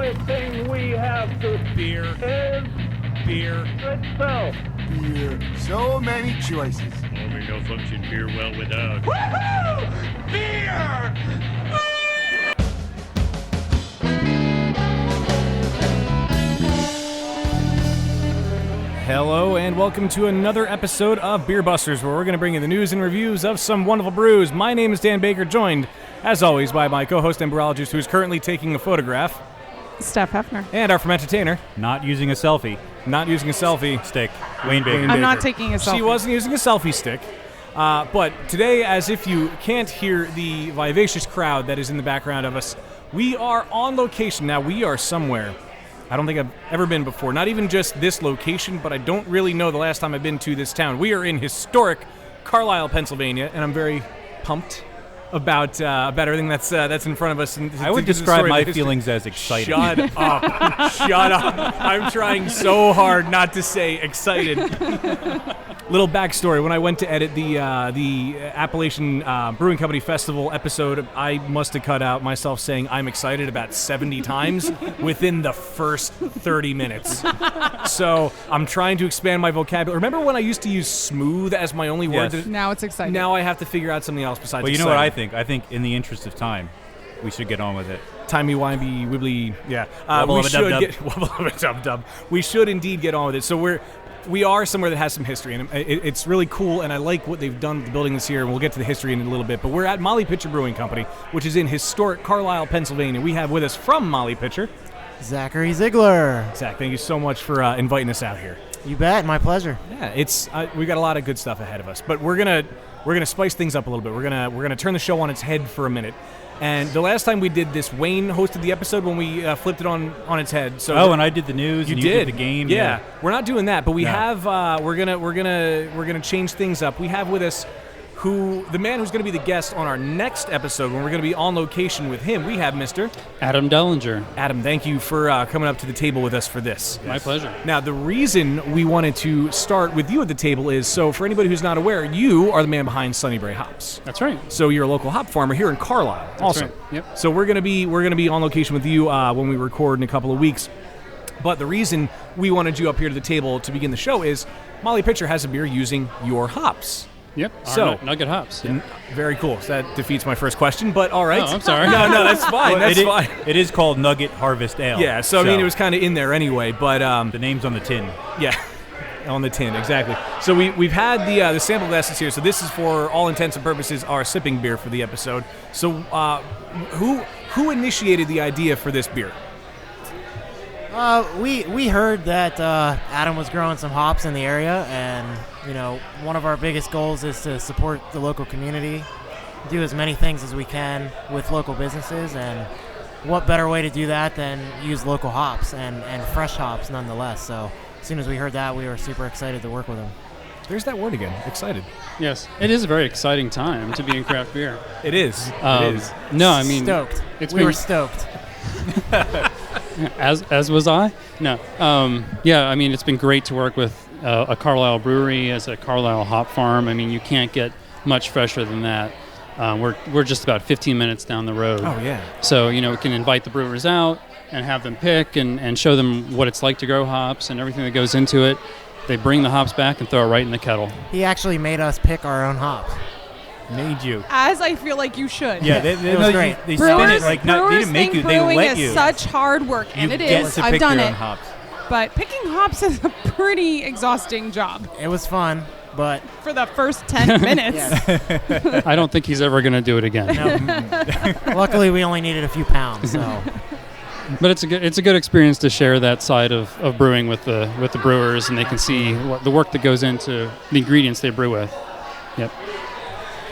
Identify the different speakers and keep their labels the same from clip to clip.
Speaker 1: everything we have to
Speaker 2: Beer.
Speaker 1: is
Speaker 2: Beer.
Speaker 1: itself.
Speaker 3: Beer. So many choices.
Speaker 4: Only no function beer well without.
Speaker 2: Woohoo! Beer!
Speaker 5: Hello and welcome to another episode of Beer Busters, where we're going to bring you the news and reviews of some wonderful brews. My name is Dan Baker, joined, as always, by my co-host and brewologist, who is currently taking a photograph,
Speaker 6: Steph Hefner.
Speaker 5: and our fermenter-tainer,
Speaker 7: Not using a selfie
Speaker 5: not using a selfie
Speaker 7: stick. Wayne Baker.
Speaker 6: I'm not taking a selfie.
Speaker 5: She wasn't using a selfie stick. But today, as if you can't hear the vivacious crowd that is in the background of us, we are on location. Now, we are somewhere I don't think I've ever been before. Not even just this location, but I don't really know the last time I've been to this town. We are in historic Carlisle, Pennsylvania, and I'm very pumped about everything that's in front of us. And
Speaker 7: I would describe my feelings as excited.
Speaker 5: Shut up. Shut up. I'm trying so hard not to say excited. Little backstory. When I went to edit the Appalachian Brewing Company Festival episode, I must have cut out myself saying I'm excited about 70 times within the first 30 minutes. So I'm trying to expand my vocabulary. Remember when I used to use smooth as my only word?
Speaker 7: Yes.
Speaker 6: Now it's exciting.
Speaker 5: Now I have to figure out something else besides
Speaker 7: Well, you
Speaker 5: excited.
Speaker 7: know what I think? I think in the interest of time, we should get on with it.
Speaker 5: Timey-wimey, wibbly, yeah.
Speaker 7: Wubble
Speaker 5: We
Speaker 7: of a
Speaker 5: should
Speaker 7: dub-dub.
Speaker 5: get wubble of a dub-dub. We should indeed get on with it. So we are somewhere that has some history, and it's really cool, and I like what they've done with building this here, and we'll get to the history in a little bit. But we're at Molly Pitcher Brewing Company, which is in historic Carlisle, Pennsylvania. We have with us from Molly Pitcher,
Speaker 8: Zachary Ziegler.
Speaker 5: Zach. Thank you so much for inviting us out here.
Speaker 8: You bet, my pleasure.
Speaker 5: Yeah, it's we got a lot of good stuff ahead of us, but we're gonna spice things up a little bit. We're gonna turn the show on its head for a minute. And the last time we did this, Wayne hosted the episode when we flipped it on its head. So
Speaker 7: and I did the news. and you did the game.
Speaker 5: Yeah, we're not doing that, but we
Speaker 7: No.
Speaker 5: have. We're gonna change things up. We have with us the man who's going to be the guest on our next episode when we're going to be on location with him. We have Mr.
Speaker 9: Adam Dellinger.
Speaker 5: Adam. Thank you for coming up to the table with us for this.
Speaker 9: My pleasure.
Speaker 5: Now, the reason we wanted to start with you at the table is, so for anybody who's not aware, you are the man behind Sunnybrae Hops.
Speaker 9: That's right.
Speaker 5: So you're a local hop farmer here in Carlisle, also.
Speaker 9: right. Yep.
Speaker 5: So we're gonna be on location with you when we record in a couple of weeks. But the reason we wanted you up here to the table to begin the show is Molly Pitcher has a beer using your hops.
Speaker 9: Yep.
Speaker 5: So-
Speaker 9: Our Nugget hops. Yeah.
Speaker 5: Very cool. So that defeats my first question, but all right.
Speaker 9: Oh, I'm sorry.
Speaker 5: No, that's fine. That's fine.
Speaker 7: It is called Nugget Harvest Ale.
Speaker 5: Yeah. So I mean, it was kind of in there anyway, but
Speaker 7: the name's on the tin.
Speaker 5: yeah. On the tin, exactly. So we've had the sample glasses here. So this is, for all intents and purposes, our sipping beer for the episode. So who initiated the idea for this beer?
Speaker 8: We heard that Adam was growing some hops in the area, and one of our biggest goals is to support the local community, do as many things as we can with local businesses, and what better way to do that than use local hops and fresh hops nonetheless. So as soon as we heard that, we were super excited to work with him.
Speaker 5: There's that word again. Excited.
Speaker 9: Yes. It is a very exciting time to be in craft beer.
Speaker 5: It is. It is.
Speaker 9: No, I mean,
Speaker 8: Stoked.
Speaker 9: we
Speaker 8: were stoked.
Speaker 9: as was I. No. Yeah. I mean, it's been great to work with a Carlisle brewery as a Carlisle hop farm. I mean, you can't get much fresher than that. We're just about 15 minutes down the road.
Speaker 5: Oh yeah.
Speaker 9: So we can invite the brewers out and have them pick and show them what it's like to grow hops and everything that goes into it. They bring the hops back and throw it right in the kettle.
Speaker 8: He actually made us pick our own hops.
Speaker 7: Made you.
Speaker 6: As I feel like you should.
Speaker 7: Yeah,
Speaker 8: It was great.
Speaker 7: They spin it like not. They
Speaker 6: Brewers
Speaker 7: didn't make
Speaker 6: think
Speaker 7: you. They
Speaker 6: brewing
Speaker 7: let
Speaker 6: is
Speaker 7: you.
Speaker 6: such hard work, and
Speaker 7: You
Speaker 6: it
Speaker 7: get
Speaker 6: is.
Speaker 7: to
Speaker 6: I've
Speaker 7: pick
Speaker 6: done
Speaker 7: your
Speaker 6: it.
Speaker 7: own hops.
Speaker 6: But picking hops is a pretty exhausting job
Speaker 8: It was fun, but
Speaker 6: for the first 10 minutes.
Speaker 8: yeah.
Speaker 9: I don't think he's ever going to do it again.
Speaker 8: No. Luckily, we only needed a few pounds, so.
Speaker 9: But it's a good experience to share that side of brewing with the brewers, and they can see what the work that goes into the ingredients they brew with. Yep.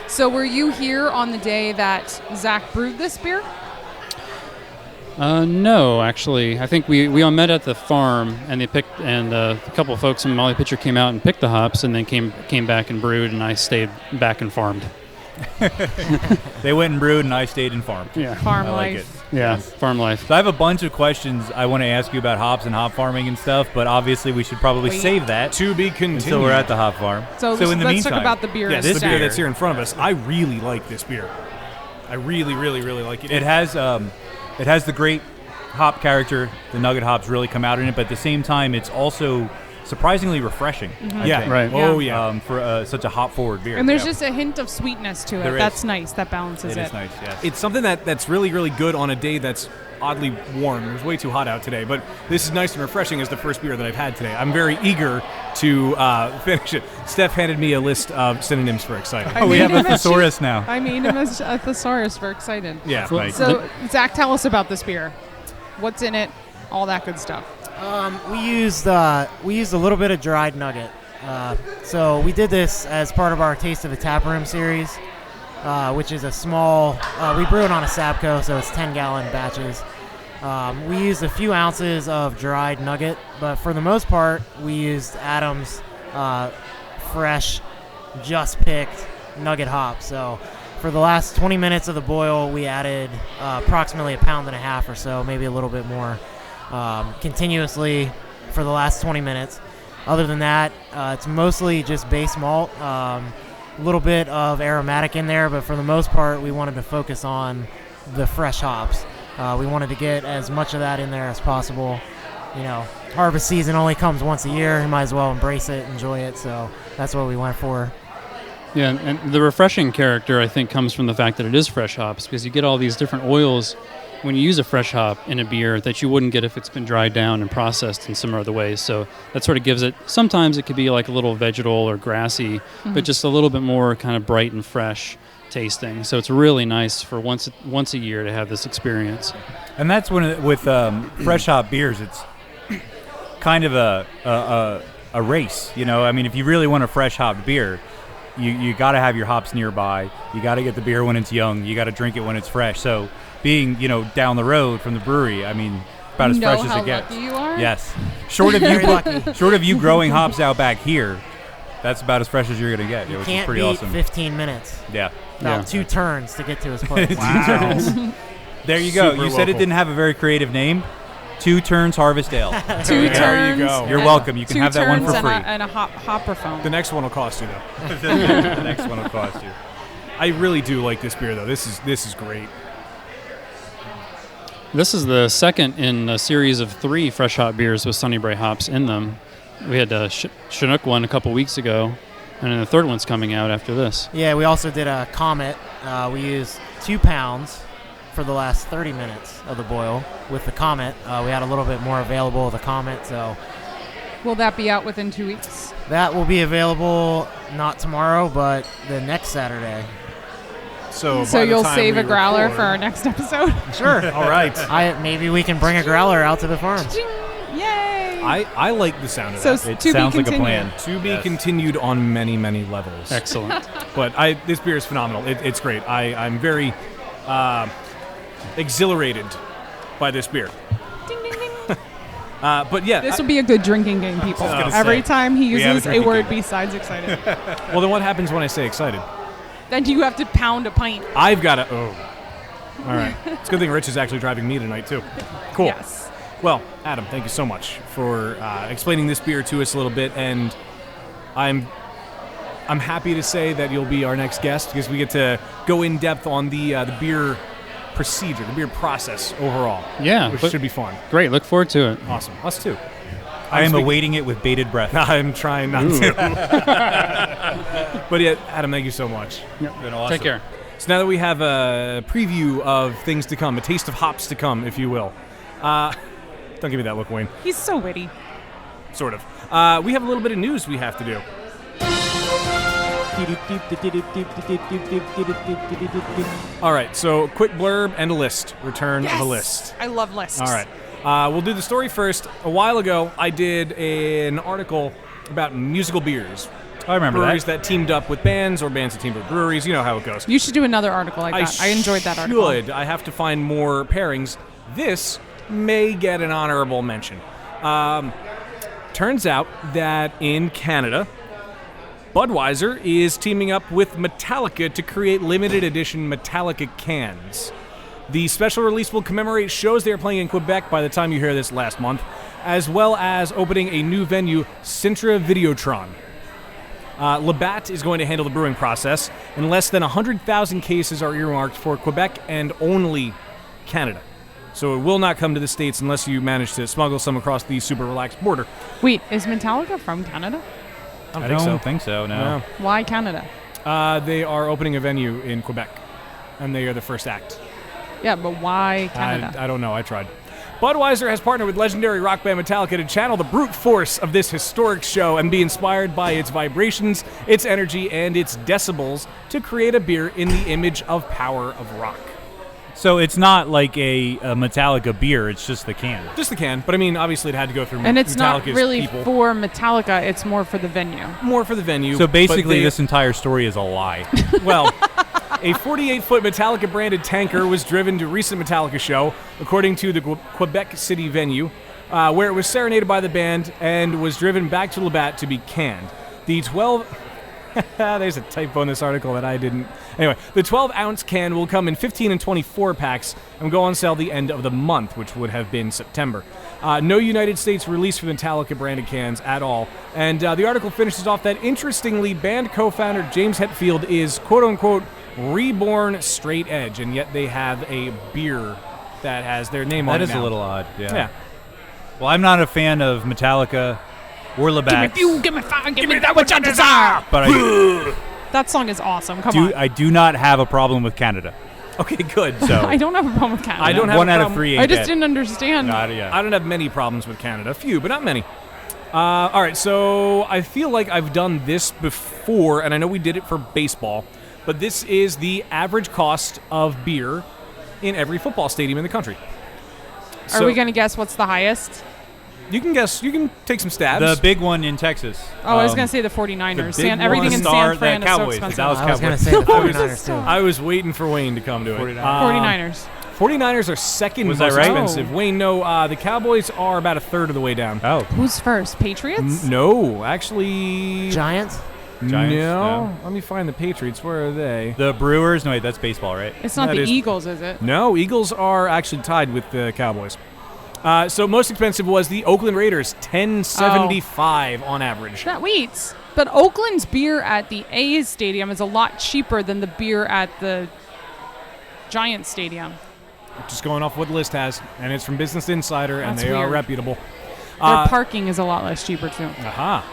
Speaker 6: So were you here on the day that Zach brewed this beer?
Speaker 9: No, actually, I think we all met at the farm, and they picked, and a couple of folks from Molly Pitcher came out and picked the hops, and then came back and brewed, and I stayed back and farmed.
Speaker 7: They went and brewed, and I stayed and farmed.
Speaker 9: Yeah.
Speaker 6: Farm
Speaker 7: I like
Speaker 6: life.
Speaker 7: it.
Speaker 9: Yeah, farm life.
Speaker 7: So I have a bunch of questions I want to ask you about hops and hop farming and stuff, but obviously we should probably save that
Speaker 5: To be continued.
Speaker 7: until we're at the hop farm.
Speaker 6: So
Speaker 7: in the
Speaker 6: let's
Speaker 7: meantime,
Speaker 6: talk about the beer.
Speaker 5: Yes,
Speaker 6: instead.
Speaker 5: this beer that's here in front of us. I really like this beer. I really, really, really like it.
Speaker 7: it has the great hop character. The nugget hops really come out in it, but at the same time, it's also surprisingly refreshing. I
Speaker 5: Yeah.
Speaker 7: think,
Speaker 9: Right.
Speaker 5: Oh, yeah.
Speaker 7: for such a hop-forward beer.
Speaker 6: And there's just a hint of sweetness to it.
Speaker 7: There is.
Speaker 6: That's nice. That balances
Speaker 7: It is nice, yes.
Speaker 5: It's something that's really, really good on a day that's oddly warm. It was way too hot out today, but this is nice and refreshing as the first beer that I've had today. I'm very eager to finish it. Steph handed me a list of synonyms for excited.
Speaker 7: Oh, we have a
Speaker 6: made him a
Speaker 7: thesaurus now.
Speaker 6: I mean him as a thesaurus for excited.
Speaker 5: Yeah.
Speaker 7: Right.
Speaker 6: So, Zach, tell us about this beer. What's in it? All that good stuff.
Speaker 8: We used a little bit of dried nugget. So we did this as part of our Taste of the Tap Room series, which is a small. We brew it on a Sabco, so it's 10-gallon batches. We used a few ounces of dried nugget, but for the most part, we used Adam's fresh, just picked nugget hops. So for the last 20 minutes of the boil, we added approximately 1.5 pounds or so, maybe a little bit more, continuously for the last 20 minutes. Other than that, it's mostly just base malt, a little bit of aromatic in there, but for the most part, we wanted to focus on the fresh hops. We wanted to get as much of that in there as possible. You know, harvest season only comes once a year. You might as well embrace it, enjoy it. So that's what we went for.
Speaker 9: Yeah, and the refreshing character, I think, comes from the fact that it is fresh hops, because you get all these different oils when you use a fresh hop in a beer that you wouldn't get if it's been dried down and processed in some other ways. So that sort of gives it, sometimes it could be like a little vegetal or grassy, but just a little bit more kind of bright and fresh tasting. So it's really nice for once a year to have this experience.
Speaker 7: And that's when with fresh hop beers, it's kind of a race. You know, I mean, if you really want a fresh hop beer, you got to have your hops nearby. You got to get the beer when it's young. You got to drink it when it's fresh. So being, down the road from the brewery, I mean, about as fresh as it gets.
Speaker 6: Lucky you are?
Speaker 7: Yes. Short of you growing hops out back here, that's about as fresh as you're going to get, which is
Speaker 8: Can't
Speaker 7: pretty
Speaker 8: beat
Speaker 7: awesome.
Speaker 8: 15 minutes.
Speaker 7: Yeah.
Speaker 8: About 2 turns to get to his place.
Speaker 7: Wow. There you go.
Speaker 5: Super
Speaker 7: You said it
Speaker 5: local.
Speaker 7: didn't have a very creative name. 2 Turns Harvest Ale.
Speaker 6: 2
Speaker 5: There
Speaker 6: turns.
Speaker 5: you go.
Speaker 7: You're
Speaker 6: and-
Speaker 7: welcome. You can
Speaker 6: 2
Speaker 7: have that one for
Speaker 6: turns
Speaker 7: free.
Speaker 6: And a hopperphone.
Speaker 5: The next one will cost you, though.
Speaker 7: The next one will cost you.
Speaker 5: I really do like this beer, though. This is great.
Speaker 9: This is the second in a series of 3 fresh hop beers with Sunny-Bray hops in them. We had a Chinook one a couple weeks ago, and then the third one's coming out after this.
Speaker 8: Yeah, we also did a Comet. We used 2 pounds for the last 30 minutes of the boil with the Comet. We had a little bit more available of the Comet, so
Speaker 6: Will that be out within 2 weeks?
Speaker 8: that will be available not tomorrow, but the next Saturday.
Speaker 5: So
Speaker 6: So
Speaker 5: by the
Speaker 6: you'll
Speaker 5: time
Speaker 6: save
Speaker 5: we
Speaker 6: a growler
Speaker 5: record-
Speaker 6: for our next episode?
Speaker 8: Sure.
Speaker 5: All right.
Speaker 8: Maybe we can bring a growler out to the farm.
Speaker 6: Yay!
Speaker 5: I like the sound of
Speaker 6: So
Speaker 5: that.
Speaker 7: It
Speaker 6: to
Speaker 7: sounds
Speaker 6: be
Speaker 7: like a
Speaker 6: continued.
Speaker 7: plan.
Speaker 5: To be
Speaker 7: Yes.
Speaker 5: continued on many, many levels.
Speaker 9: Excellent.
Speaker 5: But this beer is phenomenal. It's great. I'm very exhilarated by this beer.
Speaker 6: Ding, ding, ding.
Speaker 5: But yeah,
Speaker 6: This will be a good drinking game, people.
Speaker 5: gonna
Speaker 6: Every
Speaker 5: say,
Speaker 6: time he
Speaker 7: we have a
Speaker 6: uses a
Speaker 7: drinking
Speaker 6: word
Speaker 7: game.
Speaker 6: besides excited,
Speaker 5: well, then what happens when I say excited?
Speaker 6: then you have to pound a pint.
Speaker 5: I've got to. Oh, all right. It's a good thing Rich is actually driving me tonight too. Cool.
Speaker 6: Yes.
Speaker 5: Well, Adam, thank you so much for explaining this beer to us a little bit, and I'm happy to say that you'll be our next guest because we get to go in depth on the beer procedure, the beer process overall.
Speaker 9: Yeah,
Speaker 5: which
Speaker 9: but-
Speaker 5: should be fun.
Speaker 9: Great. Look forward to it.
Speaker 5: Awesome. Us too.
Speaker 7: I am
Speaker 5: speaking-
Speaker 7: awaiting it with bated breath.
Speaker 5: I'm trying not to. But yeah, Adam, thank you so much.
Speaker 7: Been awesome.
Speaker 9: Take care.
Speaker 5: So now that we have a preview of things to come, a taste of hops to come, if you will. Don't give me that look, Wayne.
Speaker 6: He's so witty.
Speaker 5: Sort of. We have a little bit of news we have to do. All right, so quick blurb and a list. Return of a list.
Speaker 6: I love lists.
Speaker 5: All right. We'll do the story first. A while ago, I did an article about musical beers.
Speaker 7: I remember
Speaker 5: Breweries
Speaker 7: that.
Speaker 5: that teamed up with bands or bands that teamed with breweries. You know how it goes.
Speaker 6: You should do another article like that. I enjoyed that article.
Speaker 5: I have to find more pairings. This may get an honorable mention. Turns out that in Canada, Budweiser is teaming up with Metallica to create limited edition Metallica cans. The special release will commemorate shows they are playing in Quebec by the time you hear this last month, as well as opening a new venue, Sintra Videotron. Labatt is going to handle the brewing process, and less than 100,000 cases are earmarked for Quebec and only Canada. So it will not come to the States unless you manage to smuggle some across the super relaxed border.
Speaker 6: Wait, is Metallica from Canada?
Speaker 5: I
Speaker 7: don't think so, no.
Speaker 6: Why Canada?
Speaker 5: They are opening a venue in Quebec, and they are the first act.
Speaker 6: Yeah, but why Canada?
Speaker 5: I don't know. I tried. Budweiser has partnered with legendary rock band Metallica to channel the brute force of this historic show and be inspired by its vibrations, its energy, and its decibels to create a beer in the image of power of rock.
Speaker 7: So it's not like a Metallica beer, it's just the can.
Speaker 5: Just the can, but I mean, obviously it had to go through
Speaker 6: and it's
Speaker 5: Metallica's
Speaker 6: not really
Speaker 5: people.
Speaker 6: for Metallica, it's more for the venue.
Speaker 5: More for the venue.
Speaker 7: So basically,
Speaker 5: but
Speaker 7: this entire story is a lie.
Speaker 5: Well, a 48-foot Metallica-branded tanker was driven to a recent Metallica show, according to the Quebec City venue, where it was serenaded by the band and was driven back to Labatt to be canned. The 12... There's a typo in this article that I didn't... Anyway, the 12-ounce can will come in 15 and 24 packs and go on sale the end of the month, which would have been September. No United States release for the Metallica-branded cans at all. And the article finishes off that, interestingly, band co-founder James Hetfield is, quote-unquote, reborn straight edge, and yet they have a beer that has their name on it.
Speaker 7: That is
Speaker 5: now.
Speaker 7: a little odd, yeah. Well, I'm not a fan of Metallica or Labatt.
Speaker 6: Give me fuel, give me fire, give me that which I desire.
Speaker 7: But
Speaker 6: That song is awesome. Come on.
Speaker 7: I do not have a problem with Canada.
Speaker 5: Okay, good.
Speaker 7: So
Speaker 6: I don't have a problem with Canada.
Speaker 5: I don't have
Speaker 7: one
Speaker 5: a
Speaker 7: out
Speaker 5: problem.
Speaker 7: of three.
Speaker 6: I
Speaker 7: Ain't
Speaker 6: just
Speaker 7: bad.
Speaker 6: didn't understand.
Speaker 5: I don't have many problems with Canada. A few, but not many. All right, so I feel like I've done this before, and I know we did it for baseball, but this is the average cost of beer in every football stadium in the country.
Speaker 6: Are we going to guess what's the highest?
Speaker 5: You can guess. You can take some stabs.
Speaker 7: The big one in Texas.
Speaker 6: Oh, I was going to say the 49ers.
Speaker 5: the big
Speaker 6: everything
Speaker 5: one.
Speaker 6: in
Speaker 7: Star-
Speaker 6: San Fran
Speaker 7: the
Speaker 6: is so
Speaker 7: Cowboys, the
Speaker 6: expensive.
Speaker 7: Dallas
Speaker 8: I was going to
Speaker 7: Cowboys.
Speaker 8: say the 49ers too.
Speaker 5: I was waiting for Wayne to come to it.
Speaker 6: 49ers.
Speaker 5: 49ers are second
Speaker 7: Was
Speaker 5: most
Speaker 7: that right?
Speaker 5: expensive. Wayne, no, the Cowboys are about a third of the way down.
Speaker 7: Oh,
Speaker 6: Who's first? Patriots?
Speaker 5: No, actually...
Speaker 8: Giants?
Speaker 7: Giants,
Speaker 5: No.
Speaker 7: no.
Speaker 5: Let me find the Patriots. Where are they?
Speaker 7: the Brewers. No, wait, that's baseball, right?
Speaker 6: It's not
Speaker 5: That
Speaker 6: the
Speaker 5: is-
Speaker 6: Eagles, is it?
Speaker 5: No, Eagles are actually tied with the Cowboys. So most expensive was the Oakland Raiders, $10.75 on average.
Speaker 6: Wait, but Oakland's beer at the A's stadium is a lot cheaper than the beer at the Giants stadium.
Speaker 5: Just going off what the list has, and it's from Business Insider, and
Speaker 6: That's
Speaker 5: they are
Speaker 6: weird.
Speaker 5: reputable.
Speaker 6: Their parking is a lot less cheaper too.
Speaker 5: Aha.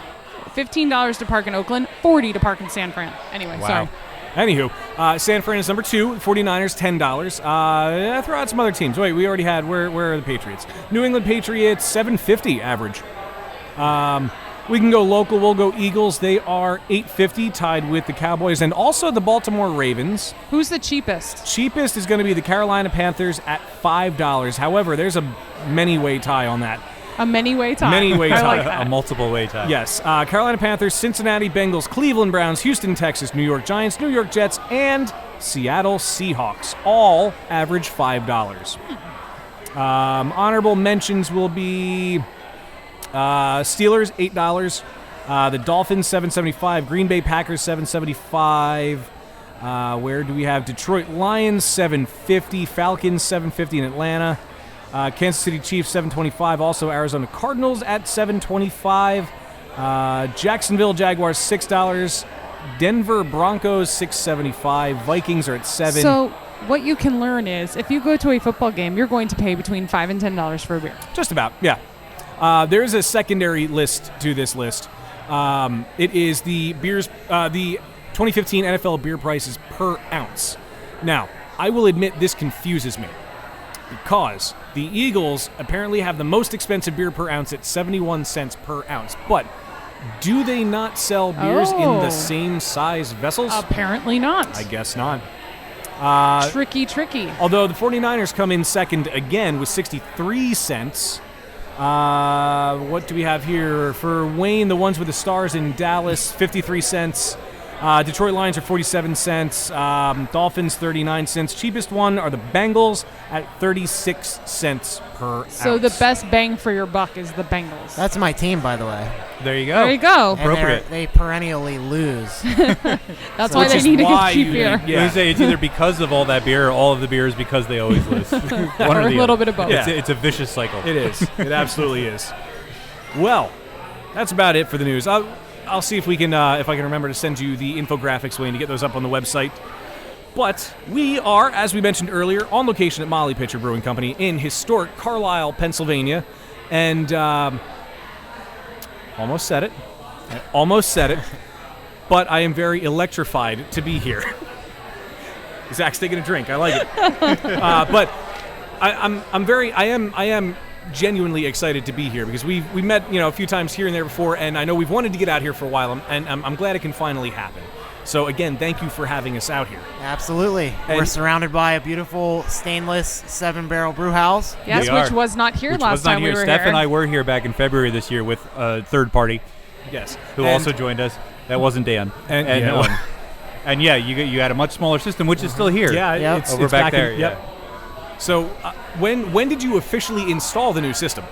Speaker 6: $15 to park in Oakland, $40 to park in San Fran. Anyway,
Speaker 5: Wow.
Speaker 6: sorry.
Speaker 5: Anywho, San Fran is number 2, 49ers, $10. Throw out some other teams. Wait, we already had, where are the Patriots? New England Patriots, $7.50 average. We can go local. We'll go Eagles. They are $8.50, tied with the Cowboys and also the Baltimore Ravens.
Speaker 6: Who's the cheapest?
Speaker 5: Cheapest is going to be the Carolina Panthers at $5. However, there's a many-way tie on that.
Speaker 6: A many-way tie.
Speaker 5: Many-way
Speaker 6: I
Speaker 5: tie.
Speaker 6: like that.
Speaker 7: A multiple-way tie.
Speaker 5: Yes, Carolina Panthers, Cincinnati Bengals, Cleveland Browns, Houston Texas, New York Giants, New York Jets, and Seattle Seahawks. All average $5. Honorable mentions will be Steelers, $8. The Dolphins, $7.75. Green Bay Packers, $7.75. Where do we have Detroit Lions, $7.50. Falcons, $7.50 in Atlanta. Kansas City Chiefs, $7.25. Also Arizona Cardinals at $7.25. Jacksonville Jaguars, $6. Denver Broncos, $6.75. Vikings are at $7.
Speaker 6: So what you can learn is if you go to a football game, you're going to pay between $5 and $10 for a beer.
Speaker 5: Just about, yeah. There's a secondary list to this list. It is the beers, the 2015 NFL beer prices per ounce. Now, I will admit this confuses me because the Eagles apparently have the most expensive beer per ounce at 71 cents per ounce. But do they not sell beers in the same size vessels?
Speaker 6: Apparently not.
Speaker 5: I guess not.
Speaker 6: Tricky.
Speaker 5: Although the 49ers come in second again with 63 cents. What do we have here? For Wayne, the ones with the stars in Dallas, 53 cents. Detroit Lions are 47 cents. Dolphins, 39 cents. Cheapest one are the Bengals at 36 cents per ounce.
Speaker 6: So the best bang for your buck is the Bengals.
Speaker 8: That's my team, by the way.
Speaker 7: There you go.
Speaker 6: There you go.
Speaker 8: And
Speaker 7: Appropriate.
Speaker 8: they perennially lose.
Speaker 6: That's why they
Speaker 5: is
Speaker 6: need to
Speaker 5: why
Speaker 6: get cheap
Speaker 5: you
Speaker 6: beer.
Speaker 5: need-
Speaker 7: I was gonna say it's either because of all that beer or all of the beer is because they always lose. One
Speaker 6: Or a
Speaker 7: the
Speaker 6: little
Speaker 7: other.
Speaker 6: bit of both.
Speaker 5: Yeah.
Speaker 7: It's a vicious cycle.
Speaker 5: It is. It absolutely is. Well, that's about it for the news. I'll see if we can, if I can remember to send you the infographics, Wayne, to get those up on the website. But we are, as we mentioned earlier, on location at Molly Pitcher Brewing Company in historic Carlisle, Pennsylvania. And almost said it. But I am very electrified to be here. Zach's taking a drink. I like it. But I am genuinely excited to be here because we met a few times here and there before, and I know we've wanted to get out here for a while, and I'm glad it can finally happen. So again, thank you for having us out here.
Speaker 8: Absolutely. We're surrounded by a beautiful stainless 7-barrel brew house.
Speaker 6: Yes, which was not here last time we were
Speaker 7: Steph
Speaker 6: here.
Speaker 7: and I were here back in February this year with a third party.
Speaker 5: Yes.
Speaker 7: Who also joined us. That wasn't Dan. And yeah, you had a much smaller system, which is still here.
Speaker 5: Yeah,
Speaker 7: it's over back there.
Speaker 5: Yep. So when did you officially install the new system?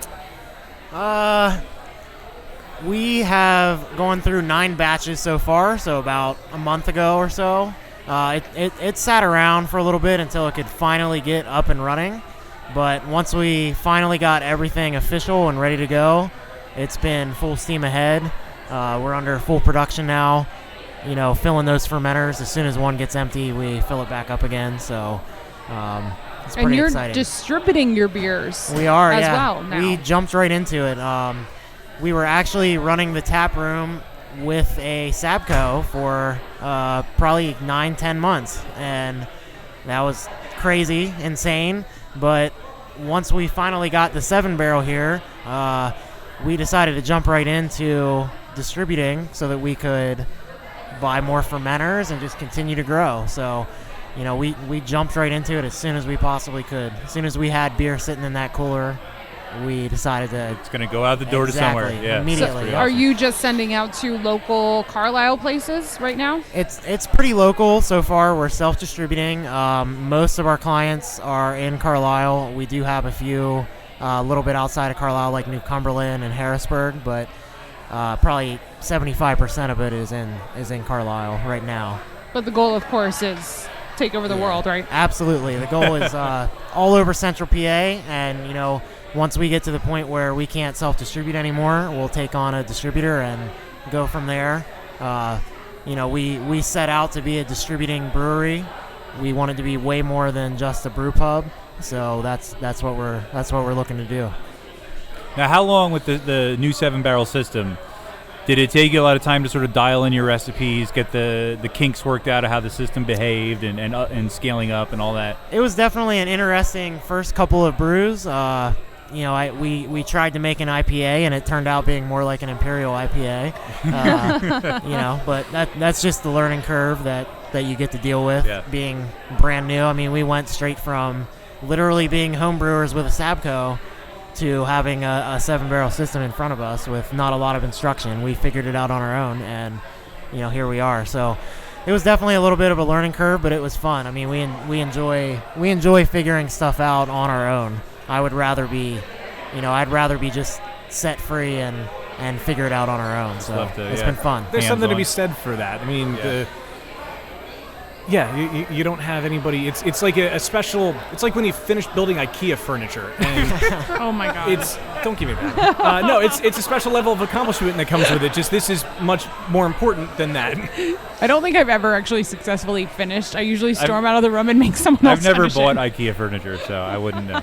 Speaker 8: We have gone through 9 batches so far, so about a month ago or so. It sat around for a little bit until it could finally get up and running. But once we finally got everything official and ready to go, it's been full steam ahead. We're under full production now, filling those fermenters. As soon as one gets empty, we fill it back up again. So it's pretty exciting.
Speaker 6: And you're distributing your beers.
Speaker 8: We are,
Speaker 6: as
Speaker 8: yeah.
Speaker 6: well now.
Speaker 8: We jumped right into it. We were actually running the tap room with a Sabco for probably 9-10 months, and that was crazy, insane. But once we finally got the 7-barrel here, we decided to jump right into distributing so that we could buy more fermenters and just continue to grow. So, we jumped right into it as soon as we possibly could. As soon as we had beer sitting in that cooler, we decided to...
Speaker 7: It's going to go out the door to somewhere. Yeah.
Speaker 8: Immediately.
Speaker 6: So are you just sending out to local Carlisle places right now?
Speaker 8: It's pretty local so far. We're self-distributing. Most of our clients are in Carlisle. We do have a few a little bit outside of Carlisle, like New Cumberland and Harrisburg, but probably 75% of it is in Carlisle right now.
Speaker 6: But the goal, of course, is take over the world, right?
Speaker 8: Absolutely. The goal is all over Central PA, and once we get to the point where we can't self-distribute anymore, we'll take on a distributor and go from there. We set out to be a distributing brewery. We wanted to be way more than just a brew pub, so that's what we're looking to do.
Speaker 7: Now, how long with the new 7-barrel system? Did it take you a lot of time to sort of dial in your recipes, get the kinks worked out of how the system behaved, and scaling up and all that?
Speaker 8: It was definitely an interesting first couple of brews. We tried to make an IPA, and it turned out being more like an Imperial IPA. But that's just the learning curve that you get to deal with being brand new. I mean, we went straight from literally being home brewers with a Sabco to having a 7-barrel system in front of us with not a lot of instruction. We figured it out on our own, and here we are. So it was definitely a little bit of a learning curve, but it was fun. I mean, we enjoy figuring stuff out on our own. I would rather be, I'd rather be just set free and figure it out on our own. So it's been fun.
Speaker 5: There's something to be said for that. I mean, you don't have anybody. It's like a special. It's like when you finish building IKEA furniture. And
Speaker 6: oh my God!
Speaker 5: Don't give me that. No, it's a special level of accomplishment that comes with it. Just this is much more important than that.
Speaker 6: I don't think I've ever actually successfully finished. I usually storm out of the room and make someone else.
Speaker 7: I've never
Speaker 6: finish
Speaker 7: bought
Speaker 6: it.
Speaker 7: IKEA furniture, so I wouldn't know.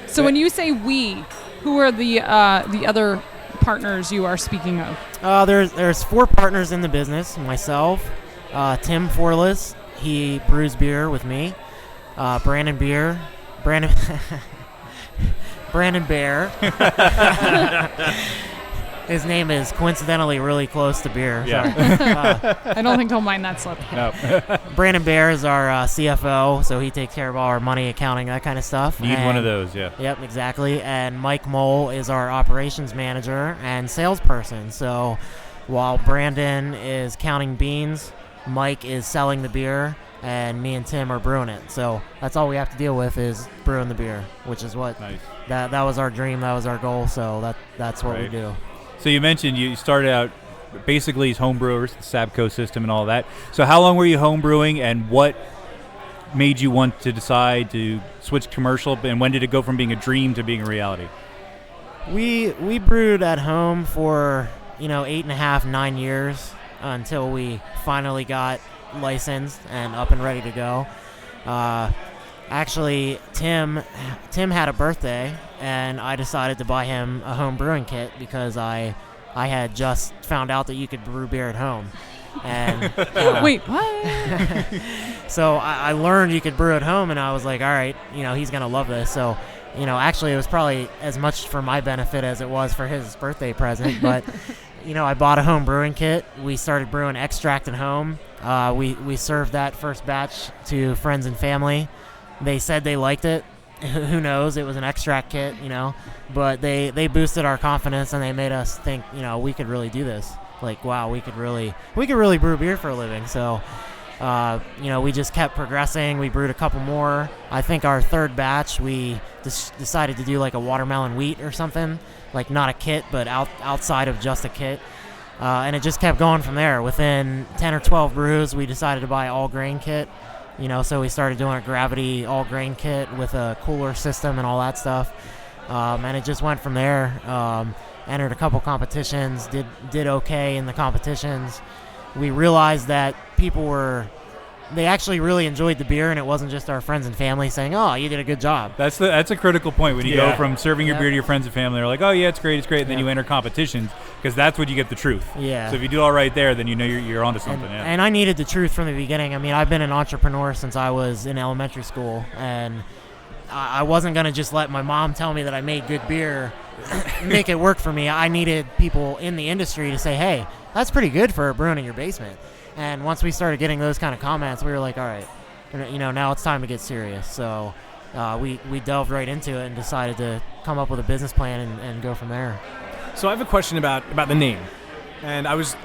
Speaker 6: So when you say we, who are the other partners you are speaking of?
Speaker 8: There's 4 partners in the business. Myself, Tim Forless, he brews beer with me. Brandon Bear. His name is coincidentally really close to beer.
Speaker 7: Yeah.
Speaker 6: I don't think he'll mind that slip.
Speaker 7: No.
Speaker 8: Brandon Bear is our CFO, so he takes care of all our money, accounting, that kind of stuff.
Speaker 7: Need one of those, yeah.
Speaker 8: Yep, exactly. And Mike Mole is our operations manager and salesperson. So while Brandon is counting beans, Mike is selling the beer, and me and Tim are brewing it. So that's all we have to deal with is brewing the beer, which is what that was our dream, that was our goal. So that's what we do.
Speaker 7: So you mentioned you started out basically as home brewers, the Sabco system and all that. So how long were you home brewing, and what made you want to decide to switch commercial, and when did it go from being a dream to being a reality?
Speaker 8: We brewed at home for 8.5, 9 years until we finally got licensed and up and ready to go. Actually, Tim had a birthday, and I decided to buy him a home brewing kit because I had just found out that you could brew beer at home. And
Speaker 6: Wait, what?
Speaker 8: so I learned you could brew at home, and I was like, all right, he's going to love this. So, actually it was probably as much for my benefit as it was for his birthday present. But, I bought a home brewing kit. We started brewing extract at home. We served that first batch to friends and family. They said they liked it. Who knows? It was an extract kit, but they boosted our confidence, and they made us think, we could really do this. Like, wow, we could really brew beer for a living. So, we just kept progressing. We brewed a couple more. I think our third batch, we decided to do like a watermelon wheat or something, like not a kit, but outside of just a kit. And it just kept going from there. Within 10 or 12 brews, we decided to buy all grain kit. So we started doing a gravity all grain kit with a cooler system and all that stuff. And it just went from there. Entered a couple competitions, did okay in the competitions. We realized that they actually really enjoyed the beer, and it wasn't just our friends and family saying, "Oh, you did a good job."
Speaker 7: That's a critical point when you go from serving your beer to your friends and family. They're like, "Oh yeah, it's great," and then you enter competitions because that's when you get the truth.
Speaker 8: Yeah.
Speaker 7: So if you do all right there, then you're onto something.
Speaker 8: And I needed the truth from the beginning. I mean, I've been an entrepreneur since I was in elementary school, and I wasn't gonna just let my mom tell me that I made good beer, make it work for me. I needed people in the industry to say, "Hey, that's pretty good for brewing in your basement." And once we started getting those kind of comments, we were like, all right, now it's time to get serious. So we delved right into it and decided to come up with a business plan and go from there.
Speaker 5: So I have a question about the name. And I was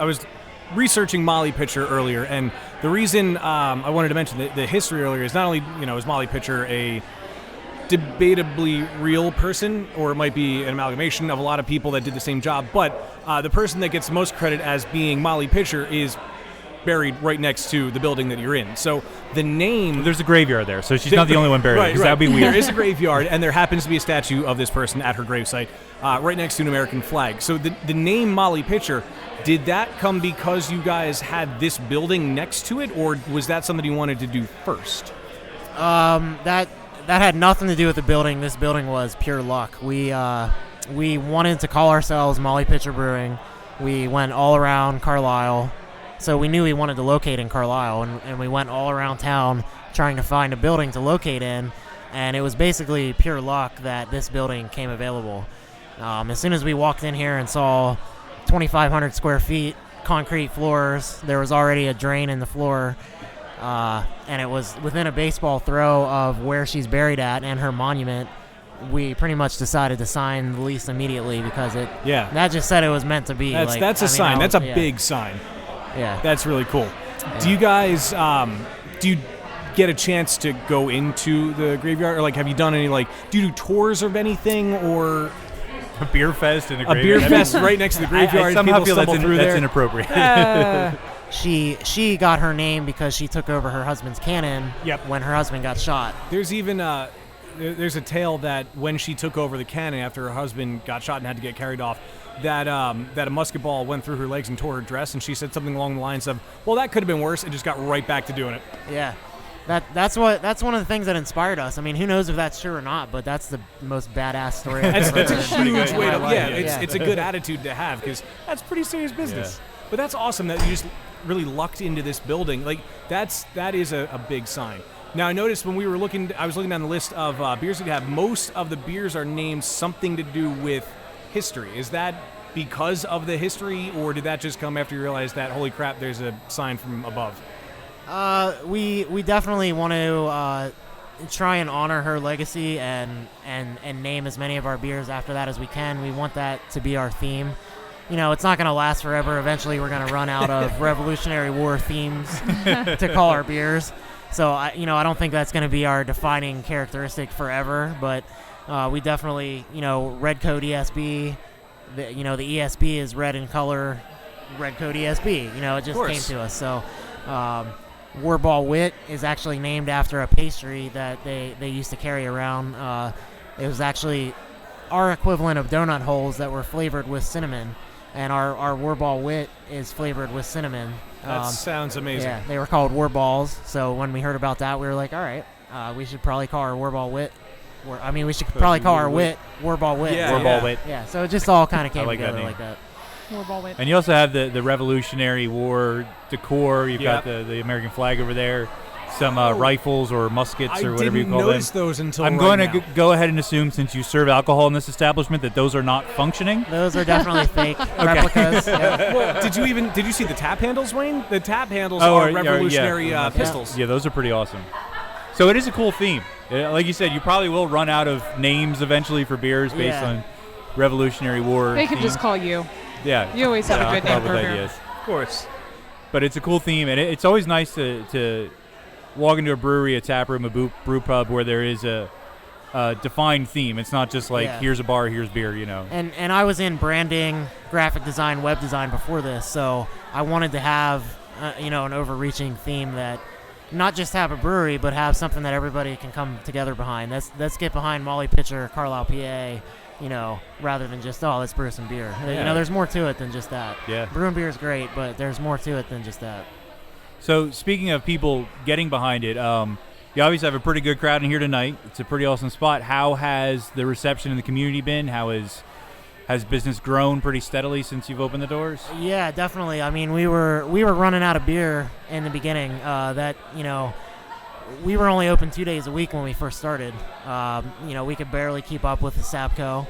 Speaker 5: researching Molly Pitcher earlier, and the reason I wanted to mention the history earlier is not only, is Molly Pitcher a debatably real person, or it might be an amalgamation of a lot of people that did the same job, but the person that gets the most credit as being Molly Pitcher is buried right next to the building that you're in. So the name...
Speaker 7: There's a graveyard there, so she's not the only one buried, because that would be weird.
Speaker 5: There is a graveyard, and there happens to be a statue of this person at her gravesite right next to an American flag. So the name Molly Pitcher, did that come because you guys had this building next to it, or was that something you wanted to do first?
Speaker 8: That had nothing to do with the building. This building was pure luck. We wanted to call ourselves Molly Pitcher Brewing. We went all around Carlisle. So we knew we wanted to locate in Carlisle, and we went all around town trying to find a building to locate in, and it was basically pure luck that this building came available. As soon as we walked in here and saw 2,500 square feet, concrete floors, there was already a drain in the floor, and it was within a baseball throw of where she's buried at and her monument. We pretty much decided to sign the lease immediately because that just said it was meant to be.
Speaker 5: That's a sign. That's a big sign.
Speaker 8: Yeah.
Speaker 5: That's really cool. Yeah. Do you guys, do you get a chance to go into the graveyard? Or, have you done any, do you do tours of anything, or...
Speaker 7: A beer fest in a graveyard?
Speaker 5: A beer fest right next to the graveyard.
Speaker 7: I somehow feel that's inappropriate.
Speaker 8: She got her name because she took over her husband's cannon when her husband got shot.
Speaker 5: There's even there's a tale that when she took over the cannon after her husband got shot and had to get carried off, that a musket ball went through her legs and tore her dress, and she said something along the lines of, "Well, that could have been worse," and just got right back to doing it.
Speaker 8: Yeah, that's one of the things that inspired us. I mean, who knows if that's true or not, but that's the most badass story I've ever heard.
Speaker 5: It's a huge way to it's a good attitude to have, because that's pretty serious business. Yeah. But that's awesome that you just really lucked into this building. That is a big sign. Now, I noticed when I was looking down the list of beers that you have, most of the beers are named something to do with history. Is that because of the history, or did that just come after you realized that, holy crap, there's a sign from above?
Speaker 8: We definitely want to try and honor her legacy and name as many of our beers after that as we can. We want that to be our theme. It's not going to last forever. Eventually, we're going to run out of Revolutionary War themes to call our beers. So, I don't think that's going to be our defining characteristic forever, but we definitely, Red Code ESB, the ESB is red in color, Red Code ESB, it just came to us. So, Warball Wit is actually named after a pastry that they used to carry around. It was actually our equivalent of donut holes that were flavored with cinnamon, and our Warball Wit is flavored with cinnamon.
Speaker 5: That sounds amazing.
Speaker 8: Yeah, they were called War Balls. So when we heard about that, we were like, all right, we should probably call our War Ball Wit. We should probably call our Wit War Ball Wit.
Speaker 5: Yeah,
Speaker 7: War Ball Wit.
Speaker 8: Yeah, so it just all kind of came
Speaker 7: like that
Speaker 8: together
Speaker 7: name.
Speaker 8: like that.
Speaker 6: War ball wit.
Speaker 7: And you also have the Revolutionary War decor. You've
Speaker 5: Yep.
Speaker 7: got the American flag over there. Some rifles or muskets or
Speaker 5: I
Speaker 7: whatever you
Speaker 5: didn't
Speaker 7: call them.
Speaker 5: notice those until
Speaker 7: I'm
Speaker 5: right
Speaker 7: going
Speaker 5: now.
Speaker 7: to go ahead and assume, since you serve alcohol in this establishment, that those are not functioning.
Speaker 8: Those are definitely fake replicas. Yeah.
Speaker 5: Well, did you see the tap handles, Wayne? The tap handles
Speaker 7: Oh,
Speaker 5: are
Speaker 7: yeah,
Speaker 5: revolutionary
Speaker 7: yeah.
Speaker 5: pistols.
Speaker 7: Yeah, those are pretty awesome. So it is a cool theme. Like you said, you probably will run out of names eventually for beers based
Speaker 8: Yeah.
Speaker 7: on Revolutionary War.
Speaker 6: They could just
Speaker 7: themes.
Speaker 6: call you.
Speaker 7: Yeah.
Speaker 6: You always have a good
Speaker 7: come up
Speaker 6: name
Speaker 7: with
Speaker 6: for a beer.
Speaker 7: ideas.
Speaker 5: Of course.
Speaker 7: But it's a cool theme, and it's always nice to walk into a brewery, a tap room, a brew pub where there is a defined theme. It's not just like,
Speaker 8: Yeah.
Speaker 7: here's a bar, here's beer, you know.
Speaker 8: And I was in branding, graphic design, web design before this, so I wanted to have an overreaching theme that not just have a brewery, but have something that everybody can come together behind. Let's get behind Molly Pitcher, Carlisle, PA, rather than just, let's brew some beer.
Speaker 7: Yeah.
Speaker 8: There's more to it than just that.
Speaker 7: Yeah.
Speaker 8: Brewing beer is great, but there's more to it than just that.
Speaker 7: So speaking of people getting behind it, you obviously have a pretty good crowd in here tonight. It's a pretty awesome spot. How has the reception in the community been? How has business grown pretty steadily since you've opened the doors?
Speaker 8: Yeah, definitely. I mean, we were running out of beer in the beginning. We were only open 2 days a week when we first started. We could barely keep up with the Sapco.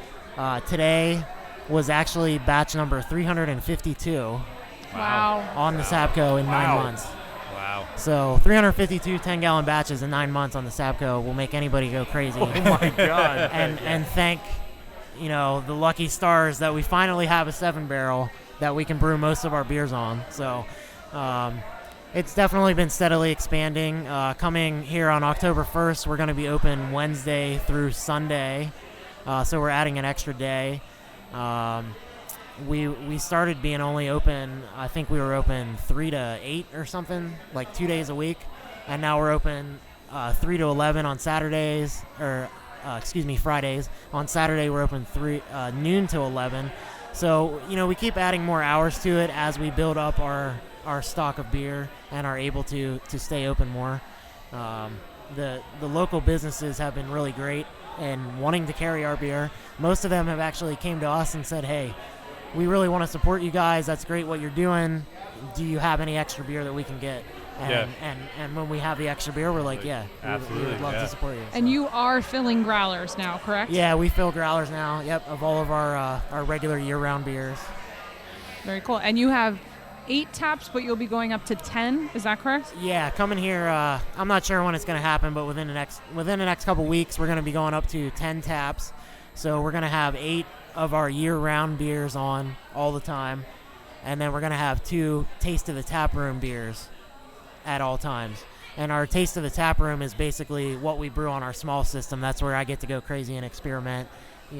Speaker 8: Today was actually batch number 352
Speaker 6: Wow.
Speaker 8: on the Sapco in 9 months.
Speaker 7: Wow.
Speaker 8: So 352 10-gallon batches in 9 months on the Sapco will make anybody go crazy.
Speaker 5: Oh my God.
Speaker 8: and thank the lucky stars that we finally have a 7-barrel that we can brew most of our beers on. So it's definitely been steadily expanding. Coming here on October 1st, we're going to be open Wednesday through Sunday, so we're adding an extra day. We started being only open, I think we were open 3 to 8 or something, like 2 days a week, and now we're open 3 to 11 on Saturdays, Fridays. On Saturday we're open noon to 11. So, we keep adding more hours to it as we build up our stock of beer and are able to stay open more. The local businesses have been really great and wanting to carry our beer. Most of them have actually came to us and said, hey, we really want to support you guys. That's great what you're doing. Do you have any extra beer that we can get? And when we have the extra beer, we're like, yeah,
Speaker 7: absolutely,
Speaker 8: we would love
Speaker 7: yeah.
Speaker 8: to support you.
Speaker 6: And
Speaker 8: So.
Speaker 6: you are filling growlers now, correct?
Speaker 8: Yeah, we fill growlers now. Yep, of all of our regular year-round beers.
Speaker 6: Very cool. And you have 8 taps, but you'll be going up to 10. Is that correct?
Speaker 8: Yeah, coming here. I'm not sure when it's going to happen, but within the next couple weeks, we're going to be going up to 10 taps. So we're going to have 8 of our year-round beers on all the time, and then we're going to have 2 Taste of the Tap Room beers at all times. And our Taste of the Tap Room is basically what we brew on our small system. That's where I get to go crazy and experiment.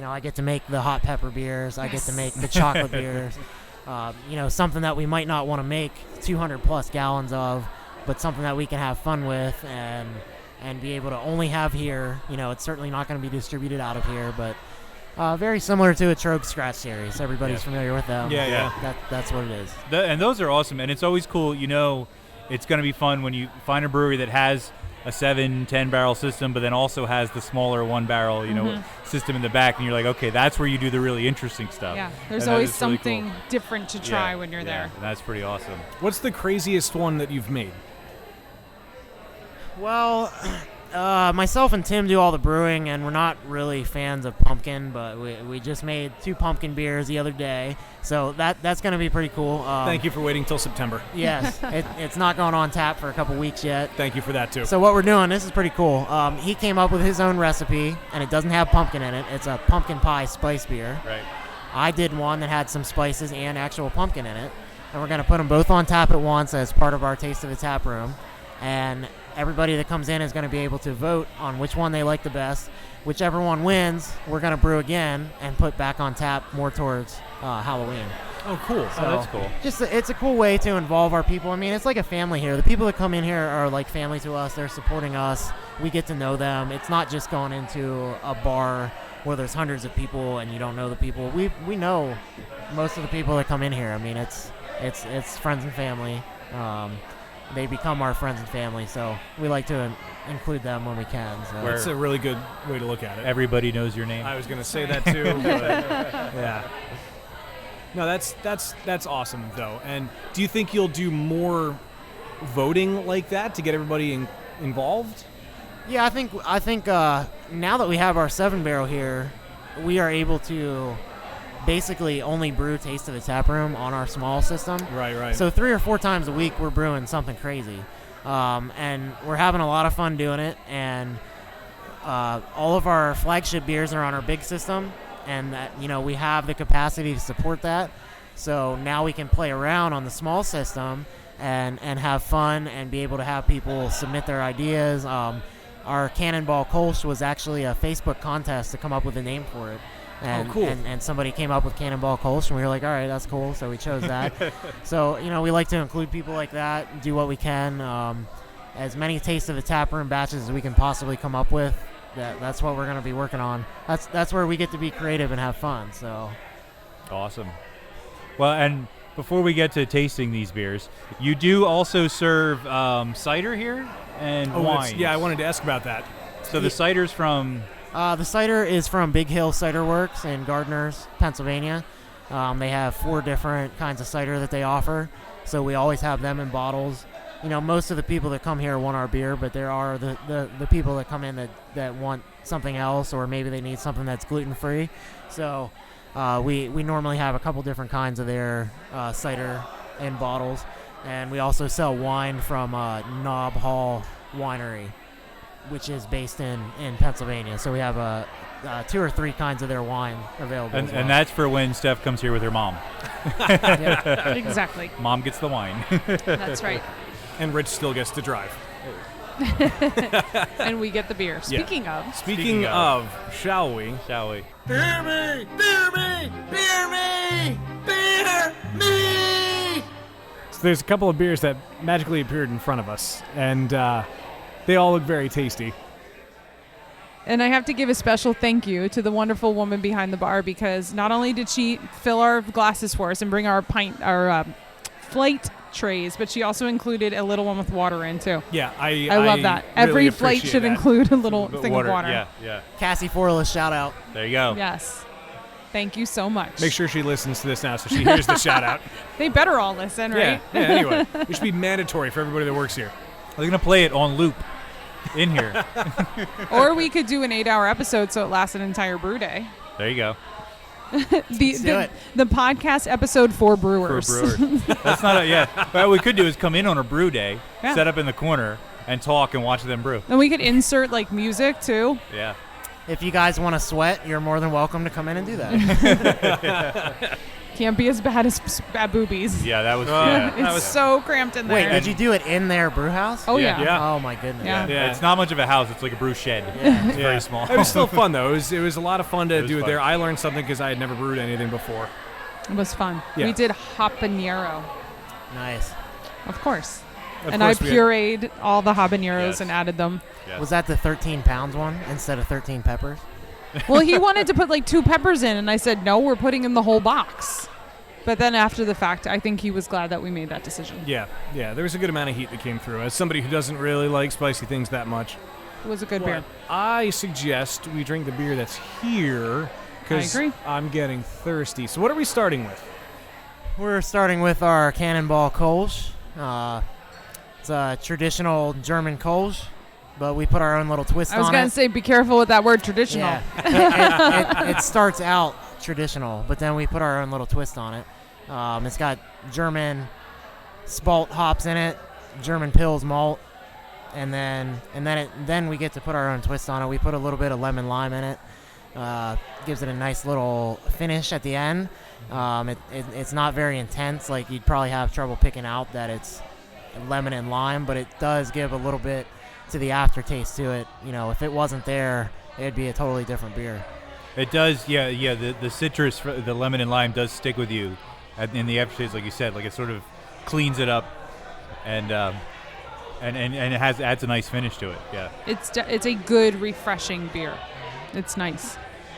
Speaker 8: I get to make the hot pepper beers. I get to make the chocolate beers. Something that we might not want to make 200 plus gallons of, but something that we can have fun with and be able to only have here. It's certainly not going to be distributed out of here, but very similar to a Trogue Scratch series. Everybody's familiar with them.
Speaker 5: Yeah.
Speaker 8: That's what it is.
Speaker 7: And those are awesome, and it's always cool. It's going to be fun when you find a brewery that has a 7-10 barrel system, but then also has the smaller 1 barrel, system in the back, and you're like, okay, that's where you do the really interesing stuff.
Speaker 6: Yeah. There's
Speaker 7: And that
Speaker 6: always
Speaker 7: is really
Speaker 6: something
Speaker 7: cool.
Speaker 6: different to try when you're there.
Speaker 7: And that's pretty awesome.
Speaker 5: What's the craziest one that you've made?
Speaker 8: Well, myself and Tim do all the brewing, and we're not really fans of pumpkin, but we just made 2 pumpkin beers the other day, so that's going to be pretty cool.
Speaker 5: Thank you for waiting till September.
Speaker 8: Yes, it's not going on tap for a couple weeks yet.
Speaker 5: Thank you for that, too.
Speaker 8: So what we're doing, this is pretty cool. He came up with his own recipe, and it doesn't have pumpkin in it. It's a pumpkin pie spice beer.
Speaker 7: Right.
Speaker 8: I did one that had some spices and actual pumpkin in it, and we're going to put them both on tap at once as part of our Taste of the Tap Room. And everybody that comes in is going to be able to vote on which one they like the best. Whichever one wins, we're going to brew again and put back on tap more towards Halloween.
Speaker 5: Oh, cool.
Speaker 8: So
Speaker 7: that's cool.
Speaker 8: It's a cool way to involve our people. I mean, it's like a family here. The people that come in here are like family to us. They're supporting us. We get to know them. It's not just going into a bar where there's hundreds of people and you don't know the people. We know most of the people that come in here. I mean, it's friends and family. They become our friends and family, so we like to include them when we can. So.
Speaker 5: That's a really good way to look at it.
Speaker 7: Everybody knows your name.
Speaker 5: I was going to say that too. But yeah. No, that's awesome though. And do you think you'll do more voting like that to get everybody involved?
Speaker 8: Yeah, I think now that we have our 7-barrel here, we are able to basically only brew Taste of the Tap Room on our small system.
Speaker 5: Right.
Speaker 8: So 3 or 4 times a week we're brewing something crazy, and we're having a lot of fun doing it. And all of our flagship beers are on our big system, and that we have the capacity to support that. So now we can play around on the small system and have fun and be able to have people submit their ideas. Our Cannonball Kolsch was actually a Facebook contest to come up with a name for it. And,
Speaker 5: cool.
Speaker 8: And somebody came up with Cannonball Kolsch, and we were like, all right, that's cool. So we chose that. So, we like to include people like that, do what we can. As many Taste of the Tap Room batches as we can possibly come up with. That's what we're going to be working on. That's where we get to be creative and have fun. So
Speaker 7: Awesome. Well, and before we get to tasting these beers, you do also serve cider here and wine.
Speaker 5: Yeah, I wanted to ask about that.
Speaker 7: So the cider's from...
Speaker 8: the cider is from Big Hill Cider Works in Gardner's, Pennsylvania. They have 4 different kinds of cider that they offer, so we always have them in bottles. Most of the people that come here want our beer, but there are the people that come in that want something else, or maybe they need something that's gluten-free. So we normally have a couple different kinds of their cider in bottles, and we also sell wine from Knob Hall Winery, which is based in Pennsylvania. So we have 2 or 3 kinds of their wine available.
Speaker 7: And that's for when Steph comes here with her mom.
Speaker 6: Yeah, exactly.
Speaker 7: Mom gets the wine.
Speaker 6: That's right.
Speaker 5: And Rich still gets to drive.
Speaker 6: And we get the beer. Speaking
Speaker 5: of, shall we?
Speaker 7: Shall we?
Speaker 3: Beer me! Beer me! Beer me! Beer me!
Speaker 5: So there's a couple of beers that magically appeared in front of us, and they all look very tasty.
Speaker 6: And I have to give a special thank you to the wonderful woman behind the bar, because not only did she fill our glasses for us and bring our flight trays, but she also included a little one with water in too.
Speaker 5: Yeah, I
Speaker 6: love that.
Speaker 5: Really
Speaker 6: Every flight
Speaker 5: appreciate
Speaker 6: should
Speaker 5: that.
Speaker 6: include a little thing of water.
Speaker 7: Yeah.
Speaker 8: Cassie Forless, shout out.
Speaker 7: There you go.
Speaker 6: Yes. Thank you so much.
Speaker 5: Make sure she listens to this now so she hears the shout out.
Speaker 6: They better all listen, right?
Speaker 5: Yeah, anyway. It should be mandatory for everybody that works here.
Speaker 7: They're going to play it on loop in here.
Speaker 6: Or we could do an 8-hour episode so it lasts an entire brew day.
Speaker 7: There you go.
Speaker 6: The podcast episode for brewers.
Speaker 7: For brewers. That's not what we could do is come in on a brew day, set up in the corner, and talk and watch them brew.
Speaker 6: And we could insert music too.
Speaker 7: Yeah.
Speaker 8: If you guys want to sweat, you're more than welcome to come in and do that.
Speaker 6: Can't be as bad as Bad Boobies.
Speaker 7: Yeah, that was.
Speaker 6: It's so cramped in there.
Speaker 8: Wait, did you do it in their brew house?
Speaker 6: Oh yeah.
Speaker 8: Oh my goodness.
Speaker 6: Yeah.
Speaker 7: It's not much of a house. It's like a brew shed.
Speaker 8: Yeah.
Speaker 7: It's very small.
Speaker 5: It was still fun though. It was a lot of fun to do it
Speaker 7: fun.
Speaker 5: there. I learned something because I had never brewed anything before.
Speaker 6: It was fun.
Speaker 5: Yeah.
Speaker 6: We did habanero,
Speaker 8: Nice.
Speaker 6: of course.
Speaker 5: Of
Speaker 6: And I
Speaker 5: course we had-
Speaker 6: pureed all the habaneros
Speaker 7: Yes.
Speaker 6: and added them.
Speaker 7: Yes.
Speaker 8: Was that the 13 pounds one instead of 13 peppers?
Speaker 6: Well, he wanted to put 2 peppers in, and I said, no, we're putting in the whole box. But then after the fact, I think he was glad that we made that decision.
Speaker 5: Yeah, there was a good amount of heat that came through. As somebody who doesn't really like spicy things that much,
Speaker 6: It was a good beer.
Speaker 5: I suggest we drink the beer that's here because
Speaker 6: agree.
Speaker 5: I'm getting thirsty. So what are we starting with?
Speaker 8: We're starting with our Cannonball Kolsch. It's a traditional German Kolsch, but we put our own little twist on it.
Speaker 6: I was going to say, be careful with that word traditional.
Speaker 8: Yeah. it starts out traditional, but then we put our own little twist on it. It's got German spalt hops in it, German Pils malt, and then we get to put our own twist on it. We put a little bit of lemon lime in it. Gives it a nice little finish at the end. It's not very intense. Like you'd probably have trouble picking out that it's lemon and lime, but it does give a little bit to the aftertaste to it. If it wasn't there, it'd be a totally different beer.
Speaker 7: It does, yeah. The citrus, the lemon and lime does stick with you in the aftertaste, like you said. Like it sort of cleans it up, and it adds a nice finish to it. Yeah.
Speaker 6: It's a good, refreshing beer. It's nice.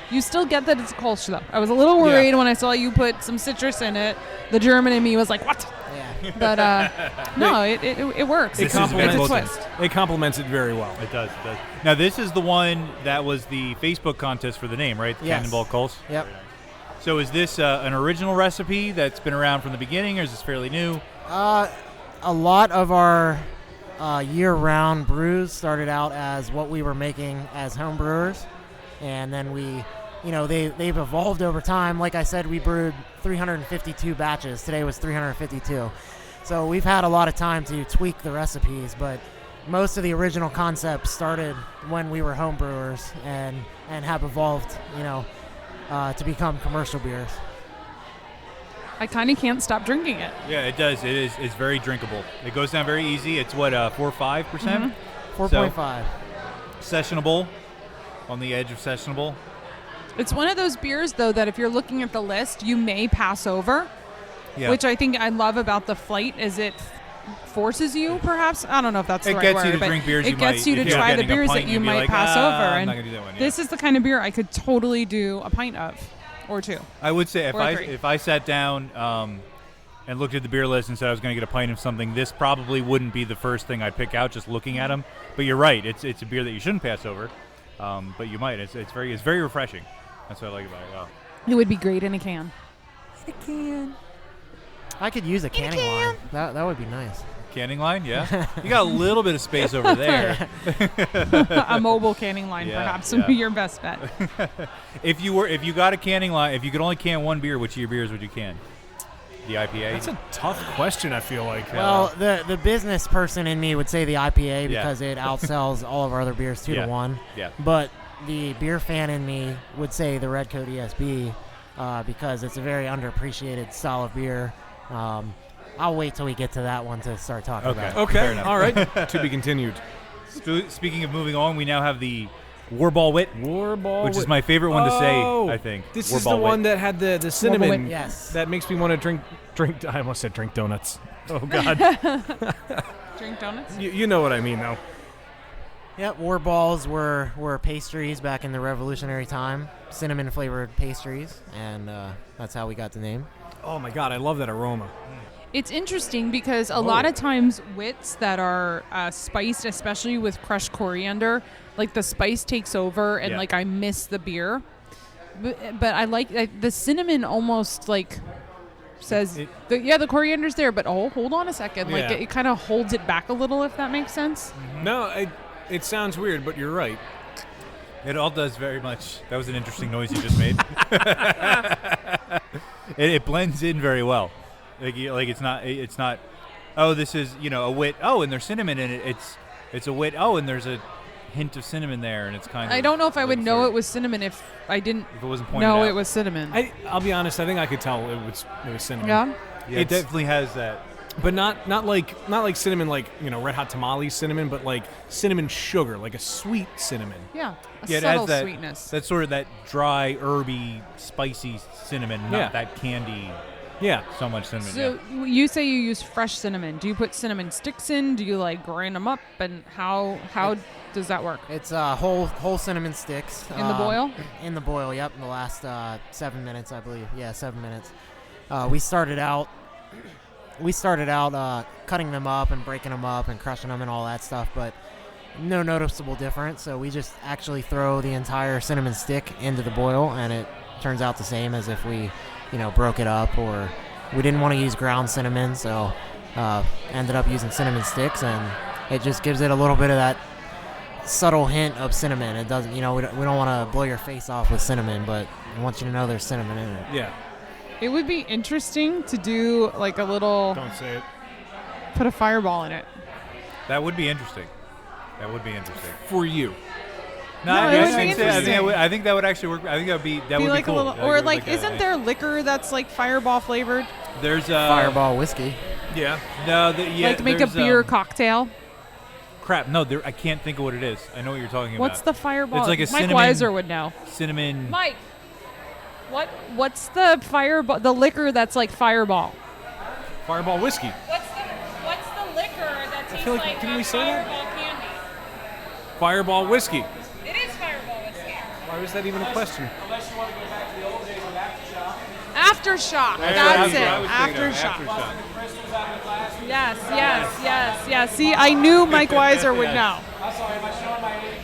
Speaker 6: You still get that it's a Kolsch, though. I was a little worried when I saw you put some citrus in it. The German in me was like, what?
Speaker 8: Yeah.
Speaker 6: But no, it works.
Speaker 5: It
Speaker 6: It's a
Speaker 5: complements
Speaker 6: twist.
Speaker 5: It complements it very well.
Speaker 7: It does. It does. Now this is the one that was the Facebook contest for the name, right? The
Speaker 8: Yes.
Speaker 7: Cannonball Colts.
Speaker 8: Yep.
Speaker 7: So is this an original recipe that's been around from the beginning, or is this fairly new?
Speaker 8: A lot of our year-round brews started out as what we were making as home brewers, and then they've evolved over time. Like I said, we brewed 352 batches. Today was 352. So we've had a lot of time to tweak the recipes, but most of the original concepts started when we were home brewers and have evolved, to become commercial beers.
Speaker 6: I kind of can't stop drinking it.
Speaker 7: Yeah, it does. It's very drinkable. It goes down very easy. It's what 4 or 5%.
Speaker 8: 4.5.
Speaker 7: Sessionable, on the edge of sessionable.
Speaker 6: It's one of those beers, though, that if you're looking at the list, you may pass over,
Speaker 7: Yeah.
Speaker 6: which I think I love about the flight is it forces you, perhaps. I don't know if that's the
Speaker 7: It
Speaker 6: right
Speaker 7: gets
Speaker 6: word,
Speaker 7: you to
Speaker 6: but
Speaker 7: drink beers
Speaker 6: it
Speaker 7: you
Speaker 6: gets
Speaker 7: might-
Speaker 6: you to
Speaker 7: if you're
Speaker 6: try the
Speaker 7: getting a
Speaker 6: beers
Speaker 7: pint,
Speaker 6: that you
Speaker 7: you'd be
Speaker 6: might
Speaker 7: like,
Speaker 6: pass over.
Speaker 7: I'm
Speaker 6: And
Speaker 7: not gonna do that one, yeah.
Speaker 6: this is the kind of beer I could totally do a pint of, or two.
Speaker 7: I would say
Speaker 6: Or three.
Speaker 7: if I sat down and looked at the beer list and said I was going to get a pint of something, this probably wouldn't be the first thing I'd pick out just looking at them. But you're right, it's a beer that you shouldn't pass over, but you might. It's very refreshing. That's what I like about it. Wow.
Speaker 6: It would be great in a can.
Speaker 8: I could use a canning line. That would be nice.
Speaker 7: Canning line, yeah. You got a little bit of space over there.
Speaker 6: A mobile canning line,
Speaker 7: Yeah,
Speaker 6: perhaps,
Speaker 7: yeah.
Speaker 6: would be your best bet.
Speaker 7: If you got a canning line, if you could only can one beer, which of your beers would you can? The IPA.
Speaker 5: That's a tough question, I feel like.
Speaker 8: Well, the business person in me would say the IPA because it outsells all of our other beers 2 to 1.
Speaker 7: Yeah.
Speaker 8: But the beer fan in me would say the Red Coat ESB because it's a very underappreciated style of beer. I'll wait till we get to that one to start talking about it.
Speaker 7: Fair
Speaker 5: Okay,
Speaker 7: enough.
Speaker 5: all right. To be continued.
Speaker 7: Speaking of moving on, we now have the Warball Wit,
Speaker 5: Warball
Speaker 7: which is
Speaker 5: Wit.
Speaker 7: my favorite one to say,
Speaker 5: Oh,
Speaker 7: I think.
Speaker 5: This
Speaker 7: Warball
Speaker 5: is the
Speaker 7: Wit.
Speaker 5: one that had the cinnamon.
Speaker 8: Yes.
Speaker 5: That makes me want to drink. I almost said drink donuts. Oh God.
Speaker 6: Drink donuts?
Speaker 5: You know what I mean, though.
Speaker 8: Yep, war balls were pastries back in the Revolutionary time, cinnamon-flavored pastries, and that's how we got the name.
Speaker 5: Oh my God, I love that aroma.
Speaker 6: It's interesting because a lot of times wits that are spiced, especially with crushed coriander, like the spice takes over and
Speaker 7: Yeah.
Speaker 6: like I miss the beer. But I like the cinnamon almost like says, the coriander's there, but hold on a second. Like
Speaker 5: Yeah.
Speaker 6: it kind of holds it back a little, if that makes sense.
Speaker 5: No, it sounds weird, but you're right.
Speaker 7: It all does very much. That was an interesting noise you just made. it blends in very well. Like it's not. Oh, this is a wit. Oh, and there's cinnamon in it. It's a wit. Oh, and there's a hint of cinnamon there, and it's kind of.
Speaker 6: I don't know if I would
Speaker 7: like
Speaker 6: know
Speaker 7: sort
Speaker 6: it
Speaker 7: of-
Speaker 6: was cinnamon if I didn't
Speaker 7: If it wasn't pointed
Speaker 6: know
Speaker 7: out.
Speaker 6: it was cinnamon.
Speaker 5: I'll be honest. I think I could tell it was cinnamon.
Speaker 6: Yeah.
Speaker 7: Yeah, it definitely has that.
Speaker 5: But not like cinnamon, like Red Hot Tamales cinnamon, but like cinnamon sugar, like a sweet cinnamon.
Speaker 6: Yeah. A
Speaker 7: Yeah, it
Speaker 6: subtle
Speaker 7: has that.
Speaker 6: sweetness.
Speaker 7: That's sort of that dry, herby, spicy cinnamon, not
Speaker 5: Yeah.
Speaker 7: that candy.
Speaker 5: Yeah.
Speaker 7: So much cinnamon.
Speaker 6: So you say you use fresh cinnamon. Do you put cinnamon sticks in? Do you like grind them up? And how does that work?
Speaker 8: It's whole cinnamon sticks.
Speaker 6: In the boil?
Speaker 8: In the boil, yep. In the last 7 minutes, I believe. Yeah, 7 minutes. We started out cutting them up and breaking them up and crushing them and all that stuff, but no noticeable difference. So we just actually throw the entire cinnamon stick into the boil, and it turns out the same as if we, broke it up. Or we didn't want to use ground cinnamon, so ended up using cinnamon sticks, and it just gives it a little bit of that subtle hint of cinnamon. It doesn't, we don't want to blow your face off with cinnamon, but I want you to know there's cinnamon in it.
Speaker 5: Yeah.
Speaker 6: It would be interesting to do like a little,
Speaker 5: Don't say it.
Speaker 6: put a fireball in it.
Speaker 7: That would be interesting.
Speaker 5: For you.
Speaker 6: No, it would be interesting.
Speaker 7: I think that would actually work. I think that would be
Speaker 6: like
Speaker 7: cool.
Speaker 6: a little,
Speaker 7: That
Speaker 6: or
Speaker 7: would be
Speaker 6: like, isn't there liquor that's like fireball flavored?
Speaker 7: There's
Speaker 8: Fireball whiskey.
Speaker 5: Yeah.
Speaker 7: No,
Speaker 6: like make a beer cocktail.
Speaker 7: Crap. No, I can't think of what it is. I know what you're talking
Speaker 6: What's
Speaker 7: about.
Speaker 6: the fireball?
Speaker 7: It's like a
Speaker 6: Mike
Speaker 7: cinnamon.
Speaker 6: Weiser would know.
Speaker 7: Cinnamon.
Speaker 6: Mike, what's the fireball? The liquor that's like fireball.
Speaker 5: Fireball whiskey.
Speaker 6: What's the liquor that tastes
Speaker 5: feel like- didn't we say that?
Speaker 6: fireball candy?
Speaker 5: Fireball whiskey.
Speaker 6: It is fireball whiskey.
Speaker 5: Why was that even a question?
Speaker 6: Aftershock.
Speaker 7: That's
Speaker 6: That's
Speaker 7: what
Speaker 6: it.
Speaker 7: I was thinking of,
Speaker 6: Aftershock. Yes. See, I knew Mike Weiser would know.
Speaker 7: I'm sorry, am I showing my age?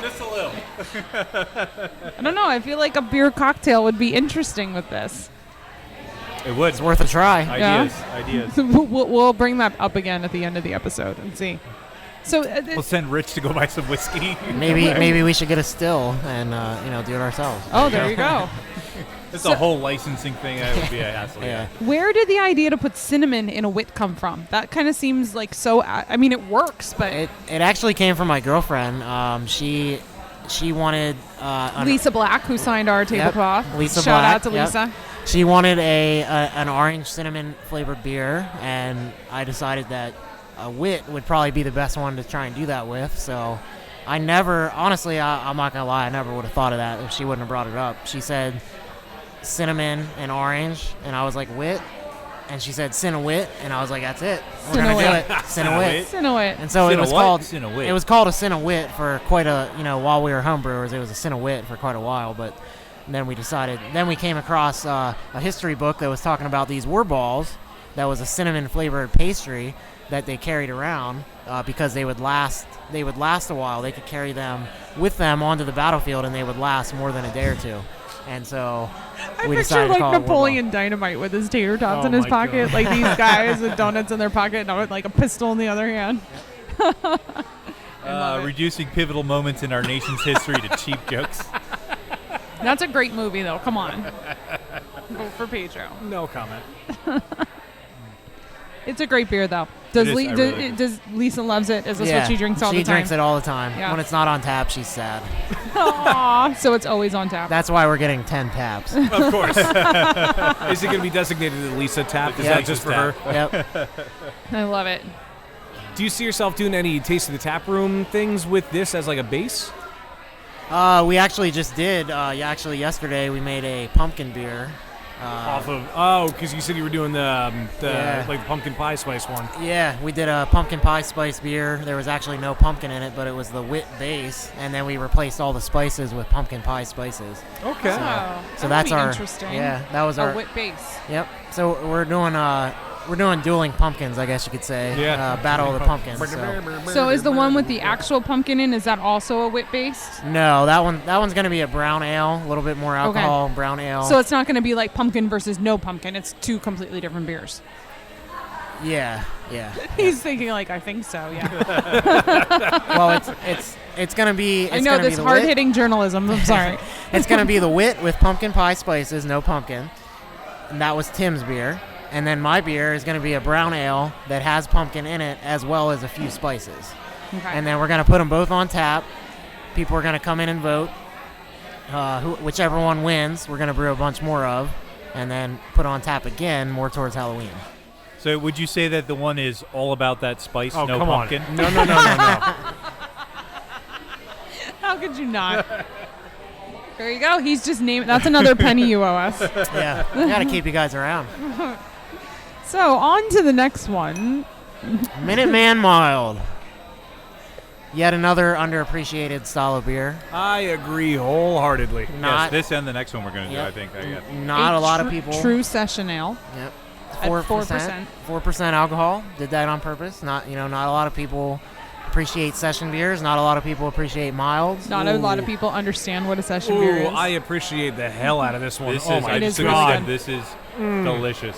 Speaker 7: Just a little.
Speaker 6: I don't know. I feel like a beer cocktail would be interesting with this.
Speaker 7: It would.
Speaker 8: It's worth a try.
Speaker 7: Ideas.
Speaker 6: We'll bring that up again at the end of the episode and see. So
Speaker 7: We'll send Rich to go buy some whiskey.
Speaker 8: Maybe we should get a still and do it ourselves.
Speaker 6: oh, there you go.
Speaker 7: It's a whole licensing thing. That would be a hassle.
Speaker 8: Yeah.
Speaker 6: Where did the idea to put cinnamon in a wit come from? That kind of seems like so. I mean, it works, but
Speaker 8: It actually came from my girlfriend. She wanted
Speaker 6: Lisa Black, who signed our tablecloth.
Speaker 8: Lisa
Speaker 6: Shout
Speaker 8: Black,
Speaker 6: out to
Speaker 8: yep.
Speaker 6: Lisa.
Speaker 8: She wanted an orange cinnamon flavored beer, and I decided that a wit would probably be the best one to try and do that with. So I never, honestly, I'm not gonna lie, I never would have thought of that if she wouldn't have brought it up. She said cinnamon and orange, and I was like, wit? And she said Cinnawit, and I was like, that's it. We're gonna do it. Cinnawit.
Speaker 6: Cinnawit.
Speaker 8: And so it was
Speaker 7: Cinna what?
Speaker 8: called
Speaker 7: Cinnawit.
Speaker 8: It was called a Cinnawit for quite a while we were homebrewers. It was a Cinnawit for quite a while, but then we decided. Then we came across a history book that was talking about these war balls. That was a cinnamon flavored pastry that they carried around because they would last. They would last a while. They could carry them with them onto the battlefield, and they would last more than a day or two. And so
Speaker 6: I
Speaker 8: we
Speaker 6: picture
Speaker 8: decided
Speaker 6: like
Speaker 8: to call it
Speaker 6: Napoleon Dynamite with his tater tots
Speaker 7: Oh
Speaker 6: in his
Speaker 7: my
Speaker 6: pocket,
Speaker 7: God.
Speaker 6: like these guys with donuts in their pocket and with like a pistol in the other hand. I love it.
Speaker 7: Reducing pivotal moments in our nation's history to cheap jokes.
Speaker 6: That's a great movie, though. Come on, vote for Pedro.
Speaker 5: No comment.
Speaker 6: It's a great beer, though. Does
Speaker 7: It is, I really like it.
Speaker 6: does Lisa loves it? Is this
Speaker 8: Yeah,
Speaker 6: what she drinks all the time?
Speaker 8: She drinks it all the time.
Speaker 6: Yeah.
Speaker 8: When it's not on tap, she's sad.
Speaker 6: Aww, so it's always on tap.
Speaker 8: That's why we're getting 10 taps.
Speaker 5: Of course. Is it going to be designated the Lisa tap? Is
Speaker 8: Yeah,
Speaker 5: that just for her?
Speaker 8: Yep.
Speaker 6: I love it.
Speaker 5: Do you see yourself doing any Taste of the Tap Room things with this as like a base?
Speaker 8: We actually just did. Actually, yesterday we made a pumpkin beer.
Speaker 5: Because you said you were doing the
Speaker 8: Yeah.
Speaker 5: like the pumpkin pie spice one.
Speaker 8: Yeah, we did a pumpkin pie spice beer. There was actually no pumpkin in it, but it was the wit base, and then we replaced all the spices with pumpkin pie spices.
Speaker 5: Okay.
Speaker 6: Oh,
Speaker 8: So
Speaker 6: that
Speaker 8: that's
Speaker 6: would be
Speaker 8: our
Speaker 6: interesting.
Speaker 8: Yeah, that was
Speaker 6: A
Speaker 8: our
Speaker 6: wit base.
Speaker 8: Yep. So we're doing dueling pumpkins, I guess you could say.
Speaker 5: Yeah.
Speaker 8: Battle of the pumpkins.
Speaker 6: So is the one with the actual pumpkin in? Is that also a wit based?
Speaker 8: No, that one's gonna be a brown ale, a little bit more alcohol, brown ale.
Speaker 6: So it's not going to be like pumpkin versus no pumpkin. It's two completely different beers.
Speaker 8: yeah.
Speaker 6: He's thinking like, I think so. Yeah.
Speaker 8: Well, it's gonna be. It's
Speaker 6: I know
Speaker 8: gonna be
Speaker 6: this
Speaker 8: the
Speaker 6: hard
Speaker 8: wit.
Speaker 6: hitting journalism. I'm sorry.
Speaker 8: It's gonna be the wit with pumpkin pie spices, no pumpkin. And that was Tim's beer. And then my beer is going to be a brown ale that has pumpkin in it as well as a few spices.
Speaker 6: Okay.
Speaker 8: And then we're going to put them both on tap. People are going to come in and vote. Whichever one wins, we're going to brew a bunch more of and then put on tap again more towards Halloween.
Speaker 7: So would you say that the one is all about that spice,
Speaker 5: Oh,
Speaker 7: no
Speaker 5: come
Speaker 7: pumpkin?
Speaker 5: on. No.
Speaker 6: How could you not? There you go. He's just naming. That's another penny you owe us.
Speaker 8: Yeah, we got to keep you guys around.
Speaker 6: So on to the next one.
Speaker 8: Minuteman Mild. Yet another underappreciated style of beer.
Speaker 5: I agree wholeheartedly.
Speaker 8: Not
Speaker 7: Yes, this and the next one we're going to
Speaker 8: Yep.
Speaker 7: do, I think. I guess.
Speaker 8: not a lot of people.
Speaker 6: True session ale.
Speaker 8: Yep.
Speaker 6: At
Speaker 8: 4%. 4% alcohol. Did that on purpose. Not a lot of people appreciate session beers. Not a lot of people appreciate milds.
Speaker 6: Not a lot of people understand what a session
Speaker 5: Ooh,
Speaker 6: beer is.
Speaker 5: I appreciate the hell out of this one.
Speaker 7: This
Speaker 5: Oh
Speaker 7: is,
Speaker 5: my
Speaker 7: I
Speaker 6: It is
Speaker 7: just
Speaker 6: really
Speaker 5: god.
Speaker 6: good.
Speaker 7: This is delicious.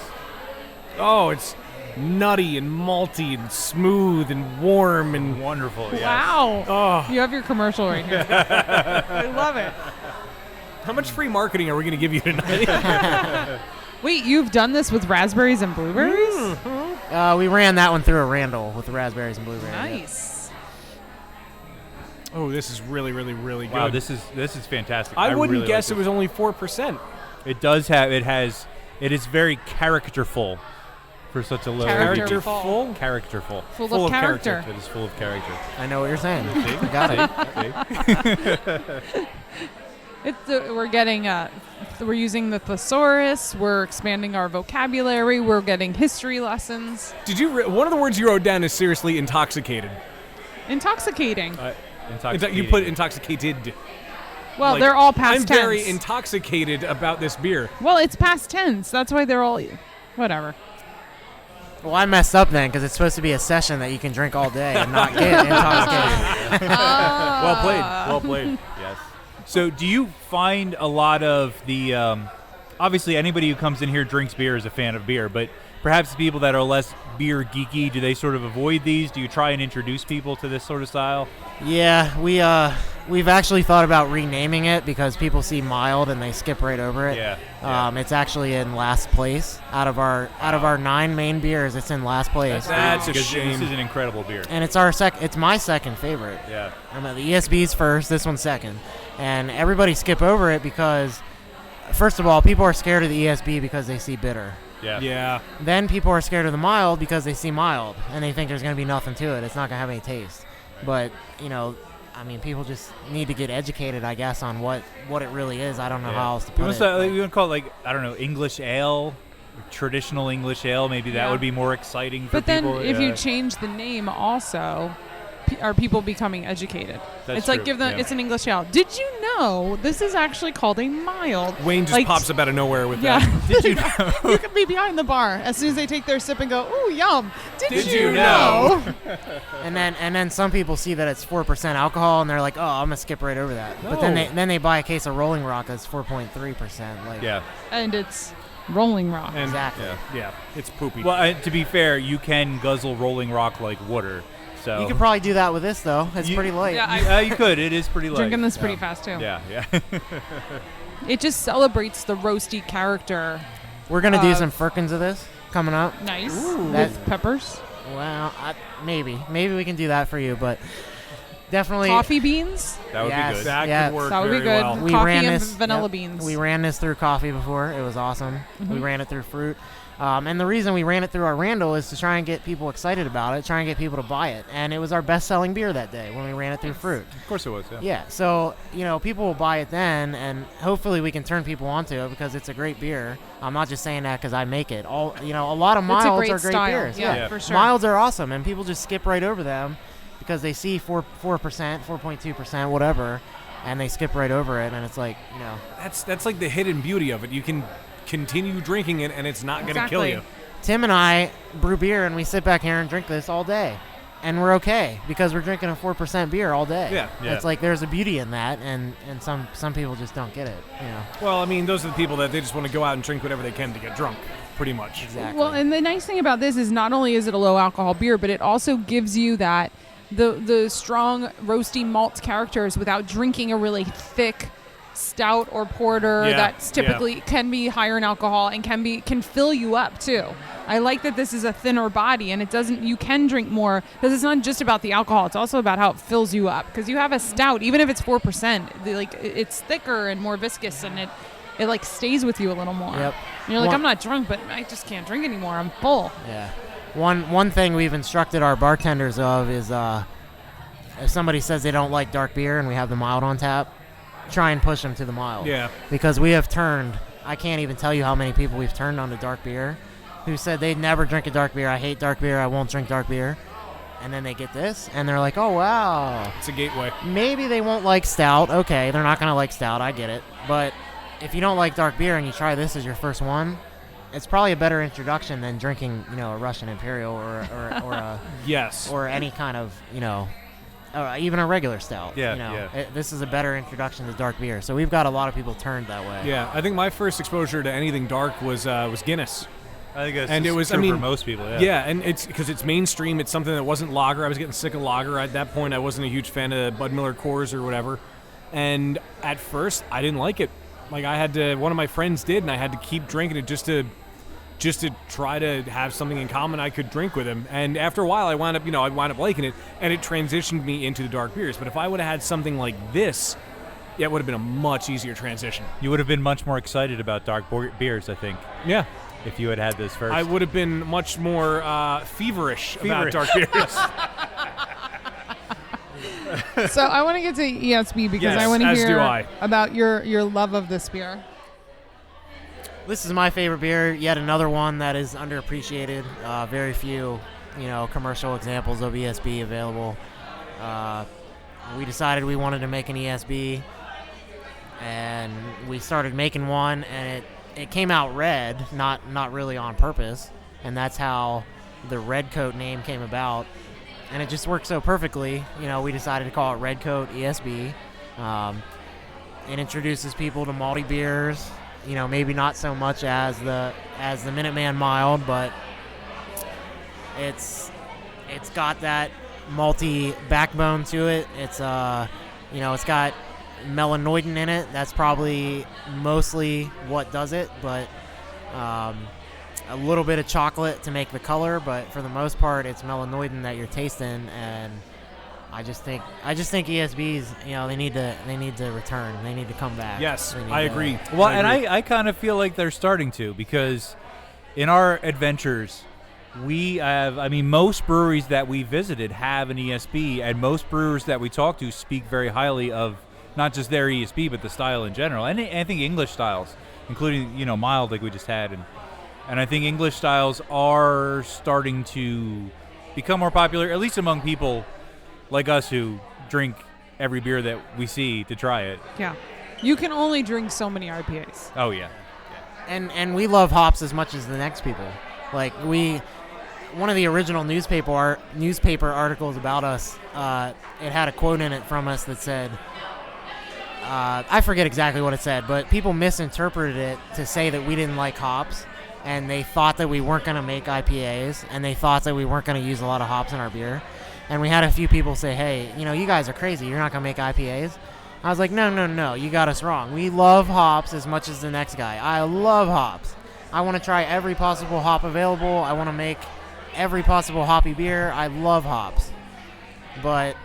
Speaker 5: Oh, it's nutty and malty and smooth and warm and
Speaker 7: Wonderful, yes.
Speaker 6: Wow.
Speaker 5: oh.
Speaker 6: You have your commercial right here. I love it.
Speaker 5: How much free marketing are we going to give you tonight?
Speaker 6: Wait, you've done this with raspberries and blueberries?
Speaker 8: We ran that one through a Randall with the raspberries and blueberries.
Speaker 6: Nice.
Speaker 5: Oh, this is really, really, really good.
Speaker 7: Wow, this is fantastic.
Speaker 5: I wouldn't
Speaker 7: really
Speaker 5: guess
Speaker 7: like
Speaker 5: it was only 4%.
Speaker 7: It is very characterful for such a low
Speaker 6: Characterful.
Speaker 7: characterful.
Speaker 6: Full of character.
Speaker 7: It is full of character.
Speaker 8: I know what you're saying.
Speaker 7: See?
Speaker 8: I got it.
Speaker 6: We're getting we're using the thesaurus. We're expanding our vocabulary. We're getting history lessons.
Speaker 5: Did you? One of the words you wrote down is seriously intoxicated.
Speaker 6: Intoxicating.
Speaker 5: You put intoxicated.
Speaker 6: Well,
Speaker 5: Like,
Speaker 6: they're all past
Speaker 5: I'm
Speaker 6: tense.
Speaker 5: very intoxicated about this beer.
Speaker 6: Well, it's past tense. That's why they're all whatever.
Speaker 8: Well, I messed up then because it's supposed to be a session that you can drink all day and not get intoxicated.
Speaker 7: Well played. Well played. Yes. So, do you find a lot of the obviously anybody who comes in here drinks beer is a fan of beer, but perhaps people that are less beer geeky, do they sort of avoid these? Do you try and introduce people to this sort of style?
Speaker 8: Yeah, we've actually thought about renaming it because people see mild and they skip right over it.
Speaker 7: Yeah.
Speaker 8: It's actually in last place out of our 9 main beers. It's in last place.
Speaker 5: That's a
Speaker 7: Because
Speaker 5: shame.
Speaker 7: This is an incredible beer.
Speaker 8: And it's it's my second favorite.
Speaker 7: Yeah.
Speaker 8: The ESB's first, this one's second. And everybody skip over it because, first of all, people are scared of the ESB because they see bitter.
Speaker 7: Yeah.
Speaker 5: Yeah.
Speaker 8: Then people are scared of the mild because they see mild and they think there's going to be nothing to it. It's not going to have any taste. But, people just need to get educated, I guess, on what it really is. I don't know how else to put it.
Speaker 7: You would call it English ale, traditional English ale. Maybe that
Speaker 6: Yeah.
Speaker 7: would be more exciting for
Speaker 6: But then
Speaker 7: people.
Speaker 6: if you change the name also, are people becoming educated?
Speaker 7: That's
Speaker 6: it's like
Speaker 7: true,
Speaker 6: it's an English ale. Did you know this is actually called a mild?
Speaker 5: Wayne just
Speaker 6: Like,
Speaker 5: pops up out of nowhere with
Speaker 6: Yeah.
Speaker 5: that.
Speaker 7: Did you know?
Speaker 6: You could be behind the bar as soon as they take their sip and go, "Ooh, yum!" Did
Speaker 5: you
Speaker 6: you
Speaker 5: know?
Speaker 8: And then some people see that it's 4% alcohol and they're like, "Oh, I'm gonna skip right over that." But then
Speaker 5: No.
Speaker 8: they buy a case of Rolling Rock that's 4.3%. Like,
Speaker 7: Yeah.
Speaker 6: And it's Rolling Rock.
Speaker 5: And
Speaker 8: exactly.
Speaker 5: yeah, it's poopy.
Speaker 7: Well, to be fair, you can guzzle Rolling Rock like water. So
Speaker 8: You could probably do that with this though. It's pretty light.
Speaker 6: Yeah,
Speaker 7: you could. It is pretty light.
Speaker 6: drinking this pretty fast too.
Speaker 7: Yeah.
Speaker 6: It just celebrates the roasty character.
Speaker 8: We're gonna do some firkins of this coming up.
Speaker 6: Nice
Speaker 8: That-
Speaker 6: with peppers,
Speaker 8: Well, maybe we can do that for you, but definitely
Speaker 6: coffee beans.
Speaker 7: That would
Speaker 8: Yes.
Speaker 7: be good.
Speaker 5: that
Speaker 8: yeah,
Speaker 5: could work
Speaker 6: That would be
Speaker 5: very
Speaker 6: good.
Speaker 5: well.
Speaker 8: We
Speaker 6: Coffee
Speaker 8: ran
Speaker 6: and
Speaker 8: this
Speaker 6: vanilla
Speaker 8: yep,
Speaker 6: beans.
Speaker 8: We ran this through coffee before. It was awesome. We ran it through fruit. And the reason we ran it through our Randall is to try and get people excited about it, try and get people to buy it. And it was our best-selling beer that day when we ran it through fruit.
Speaker 7: Of course it was. Yeah.
Speaker 8: Yeah, so, people will buy it then, and hopefully we can turn people onto it because it's a great beer. I'm not just saying that because I make it. A lot of
Speaker 6: It's a
Speaker 8: milds
Speaker 6: great
Speaker 8: are great
Speaker 6: style.
Speaker 8: beers.
Speaker 6: Yeah, for sure.
Speaker 8: Milds are awesome, and people just skip right over them because they see 4%, 4.2%, whatever, and they skip right over it, and it's like,
Speaker 5: That's like the hidden beauty of it. You can continue drinking it, and it's not going to kill
Speaker 6: Exactly.
Speaker 5: you.
Speaker 8: Tim and I brew beer, and we sit back here and drink this all day. And we're okay because we're drinking a 4% beer all day.
Speaker 5: Yeah.
Speaker 8: It's like there's a beauty in that, and some people just don't get it.
Speaker 5: Well, I mean, those are the people that they just want to go out and drink whatever they can to get drunk, pretty much.
Speaker 8: Exactly.
Speaker 6: Well, and the nice thing about this is not only is it a low alcohol beer, but it also gives you that the strong roasty malt characters without drinking a really thick stout or porter
Speaker 5: Yeah,
Speaker 6: that's typically can be higher in alcohol and can fill you up too. I like that this is a thinner body and you can drink more because it's not just about the alcohol, it's also about how it fills you up, because you have a stout, even if it's 4%, it's thicker and more viscous, and it like stays with you a little more.
Speaker 8: Yep.
Speaker 6: And you're like,
Speaker 8: One-
Speaker 6: I'm not drunk, but I just can't drink anymore, I'm full.
Speaker 8: Yeah. One thing we've instructed our bartenders of is if somebody says they don't like dark beer and we have the mild on tap, try and push them to the mild.
Speaker 5: Yeah.
Speaker 8: Because we have turned, I can't even tell you how many people we've turned on to dark beer who said they'd never drink a dark beer. I hate dark beer. I won't drink dark beer. And then they get this and they're like, oh, wow.
Speaker 5: It's a gateway.
Speaker 8: Maybe they won't like stout. Okay, they're not going to like stout. I get it. But if you don't like dark beer and you try this as your first one, it's probably a better introduction than drinking, a Russian Imperial or a
Speaker 5: Yes.
Speaker 8: or any kind of, even a regular stout.
Speaker 7: Yeah,
Speaker 8: This is a better introduction to dark beer. So we've got a lot of people turned that way.
Speaker 5: Yeah, I think my first exposure to anything dark was Guinness.
Speaker 7: I think that's
Speaker 5: And it was,
Speaker 7: true
Speaker 5: I mean,
Speaker 7: for most people. Yeah.
Speaker 5: Yeah, and it's because it's mainstream. It's something that wasn't lager. I was getting sick of lager at that point. I wasn't a huge fan of Bud Miller Coors or whatever. And at first, I didn't like it. Like one of my friends did, and I had to keep drinking it just to try to have something in common I could drink with him. And after a while, I wound up liking it, and it transitioned me into the dark beers. But if I would have had something like this, it would have been a much easier transition.
Speaker 7: You would have been much more excited about dark beers, I think,
Speaker 5: Yeah.
Speaker 7: if you had this first.
Speaker 5: I would have been much more feverish about dark beers.
Speaker 6: So I want to get to ESB because
Speaker 5: Yes,
Speaker 6: I want to
Speaker 5: as do
Speaker 6: hear
Speaker 5: I.
Speaker 6: about your love of this beer.
Speaker 8: This is my favorite beer. Yet another one that is underappreciated. Very few, commercial examples of ESB available. We decided we wanted to make an ESB, and we started making one, and it came out red, not really on purpose, and that's how the Red Coat name came about, and it just worked so perfectly. We decided to call it Red Coat ESB. It introduces people to malty beers. Maybe not so much as the Minuteman Mild, but it's got that malty backbone to it. It's it's got melanoidin in it. That's probably mostly what does it, but a little bit of chocolate to make the color, but for the most part it's melanoidin that you're tasting. And I just think ESBs, they need to return. They need to come back.
Speaker 5: Yes, I agree.
Speaker 7: Well, and I kind of feel like they're starting to, because in our adventures, we have, most breweries that we visited have an ESB, and most brewers that we talk to speak very highly of not just their ESB, but the style in general. And I think English styles, including, mild like we just had. And I think English styles are starting to become more popular, at least among people like us who drink every beer that we see to try it.
Speaker 6: Yeah. You can only drink so many IPAs.
Speaker 7: Oh, yeah.
Speaker 8: And we love hops as much as the next people. Like, one of the original newspaper articles about us, it had a quote in it from us that said, I forget exactly what it said, but people misinterpreted it to say that we didn't like hops, and they thought that we weren't going to make IPAs, and they thought that we weren't going to use a lot of hops in our beer. And we had a few people say, hey, you guys are crazy. You're not going to make IPAs? I was like, no, you got us wrong. We love hops as much as the next guy. I love hops. I want to try every possible hop available. I want to make every possible hoppy beer. I love hops. But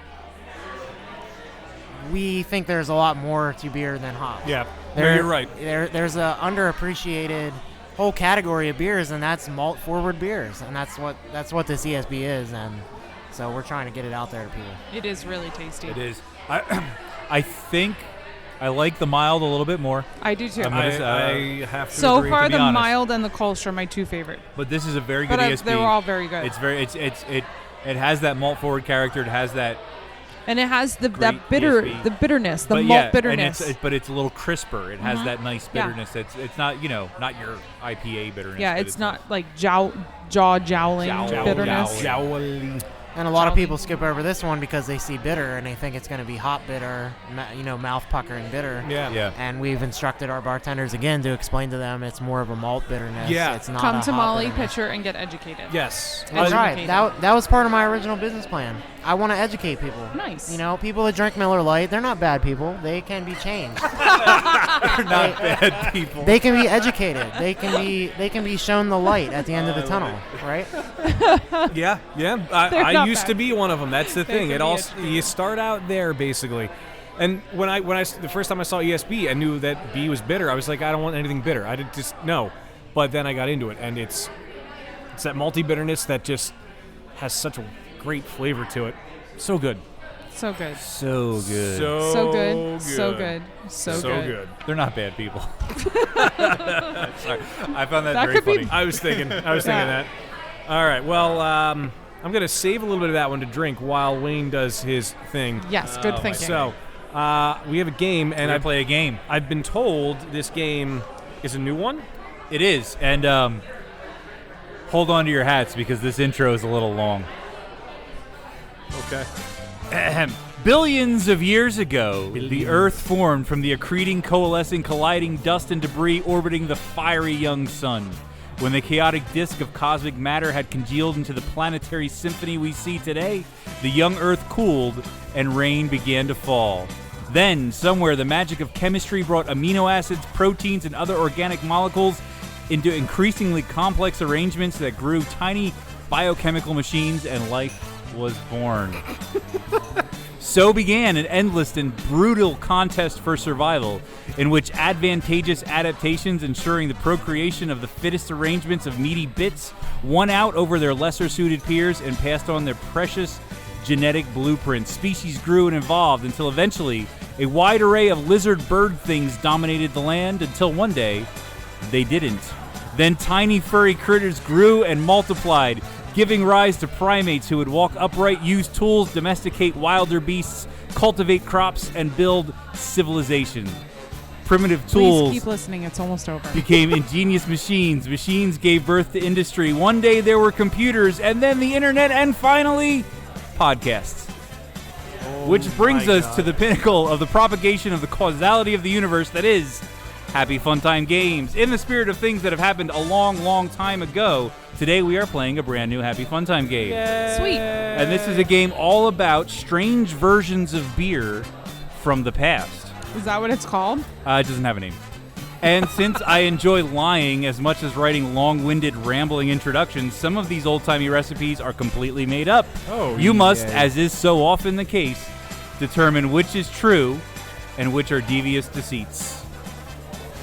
Speaker 8: we think there's a lot more to beer than hops.
Speaker 5: Yeah, you're right.
Speaker 8: There's a underappreciated whole category of beers, and that's malt-forward beers, and that's what this ESB is, and so we're trying to get it out there to people.
Speaker 6: It is really tasty.
Speaker 7: It is. I think I like the mild a little bit more.
Speaker 6: I do too.
Speaker 5: I have to
Speaker 6: so
Speaker 5: agree,
Speaker 6: far,
Speaker 5: to be
Speaker 6: the
Speaker 5: honest.
Speaker 6: mild and the Kolsch are my two favorite.
Speaker 7: But this is a very good
Speaker 6: But
Speaker 7: ESB.
Speaker 6: they were all very good.
Speaker 7: It has that malt forward character. It has that.
Speaker 6: And it has
Speaker 7: Great
Speaker 6: that
Speaker 7: ESB.
Speaker 6: the bitterness, the
Speaker 7: but
Speaker 6: malt
Speaker 7: yeah,
Speaker 6: bitterness.
Speaker 7: And but it's a little crisper. It has that nice
Speaker 6: Yeah.
Speaker 7: bitterness. It's not not your IPA bitterness.
Speaker 6: yeah,
Speaker 7: but
Speaker 6: it's not like jaw jowling bitterness.
Speaker 5: Jowly.
Speaker 8: And a lot of people skip over this one because they see bitter and they think it's going to be hop bitter, mouth puckering bitter.
Speaker 5: Yeah.
Speaker 8: And we've instructed our bartenders again to explain to them it's more of a malt bitterness.
Speaker 5: Yeah.
Speaker 8: It's not
Speaker 6: Come
Speaker 8: a
Speaker 6: to
Speaker 8: hop
Speaker 6: Molly
Speaker 8: bitterness.
Speaker 6: Pitcher and get educated.
Speaker 5: Yes.
Speaker 8: That's right.
Speaker 6: Educated.
Speaker 8: That was part of my original business plan. I want to educate people.
Speaker 6: Nice.
Speaker 8: People that drink Miller Lite, they're not bad people. They can be changed.
Speaker 7: They're not bad people.
Speaker 8: They can be educated. They can be shown the light at the end of the tunnel, right?
Speaker 5: Yeah.
Speaker 6: They're
Speaker 5: I
Speaker 6: not
Speaker 5: used
Speaker 6: bad.
Speaker 5: to be one of them. That's the thing.
Speaker 6: can
Speaker 5: It
Speaker 6: be
Speaker 5: all
Speaker 6: educated.
Speaker 5: you start out there basically. And when I the first time I saw ESB, I knew that B was bitter. I was like, I don't want anything bitter. I did just no. But then I got into it, and it's that malty bitterness that just has such a great flavor to it. So good.
Speaker 6: So good.
Speaker 7: So good.
Speaker 6: So good. So good. So good.
Speaker 7: They're not bad people. Sorry, I found that,
Speaker 6: That
Speaker 7: very
Speaker 6: could be-
Speaker 7: funny.
Speaker 5: I was thinking that. All right. Well, I'm gonna save a little bit of that one to drink while Wayne does his thing.
Speaker 6: Yes, good thinking.
Speaker 5: So, we have a game, and
Speaker 7: I play a game.
Speaker 5: I've been told this game is a new one.
Speaker 7: It is, and hold on to your hats because this intro is a little long.
Speaker 5: Okay.
Speaker 7: Billions of years ago, the Earth formed from the accreting, coalescing, colliding dust and debris orbiting the fiery young sun. When the chaotic disk of cosmic matter had congealed into the planetary symphony we see today, the young Earth cooled and rain began to fall. Then, somewhere, the magic of chemistry brought amino acids, proteins, and other organic molecules into increasingly complex arrangements that grew tiny biochemical machines, and life was born. So began an endless and brutal contest for survival, in which advantageous adaptations ensuring the procreation of the fittest arrangements of meaty bits won out over their lesser-suited peers and passed on their precious genetic blueprints. Species grew and evolved until eventually a wide array of lizard bird things dominated the land until one day they didn't. Then tiny furry critters grew and multiplied, giving rise to primates who would walk upright, use tools, domesticate wilder beasts, cultivate crops, and build civilization. Primitive
Speaker 6: Please
Speaker 7: tools
Speaker 6: keep listening. It's almost over.
Speaker 7: became ingenious machines. Machines gave birth to industry. One day there were computers, and then the internet, and finally, podcasts. Which brings us to the pinnacle of the propagation of the causality of the universe that is Happy Fun Time Games. In the spirit of things that have happened a long, long time ago, today we are playing a brand new Happy Fun Time game.
Speaker 6: Sweet.
Speaker 7: And this is a game all about strange versions of beer from the past.
Speaker 6: Is that what it's called?
Speaker 7: It doesn't have a name. And since I enjoy lying as much as writing long-winded, rambling introductions, some of these old-timey recipes are completely made up.
Speaker 5: Oh,
Speaker 7: you must, as is so often the case, determine which is true and which are devious deceits.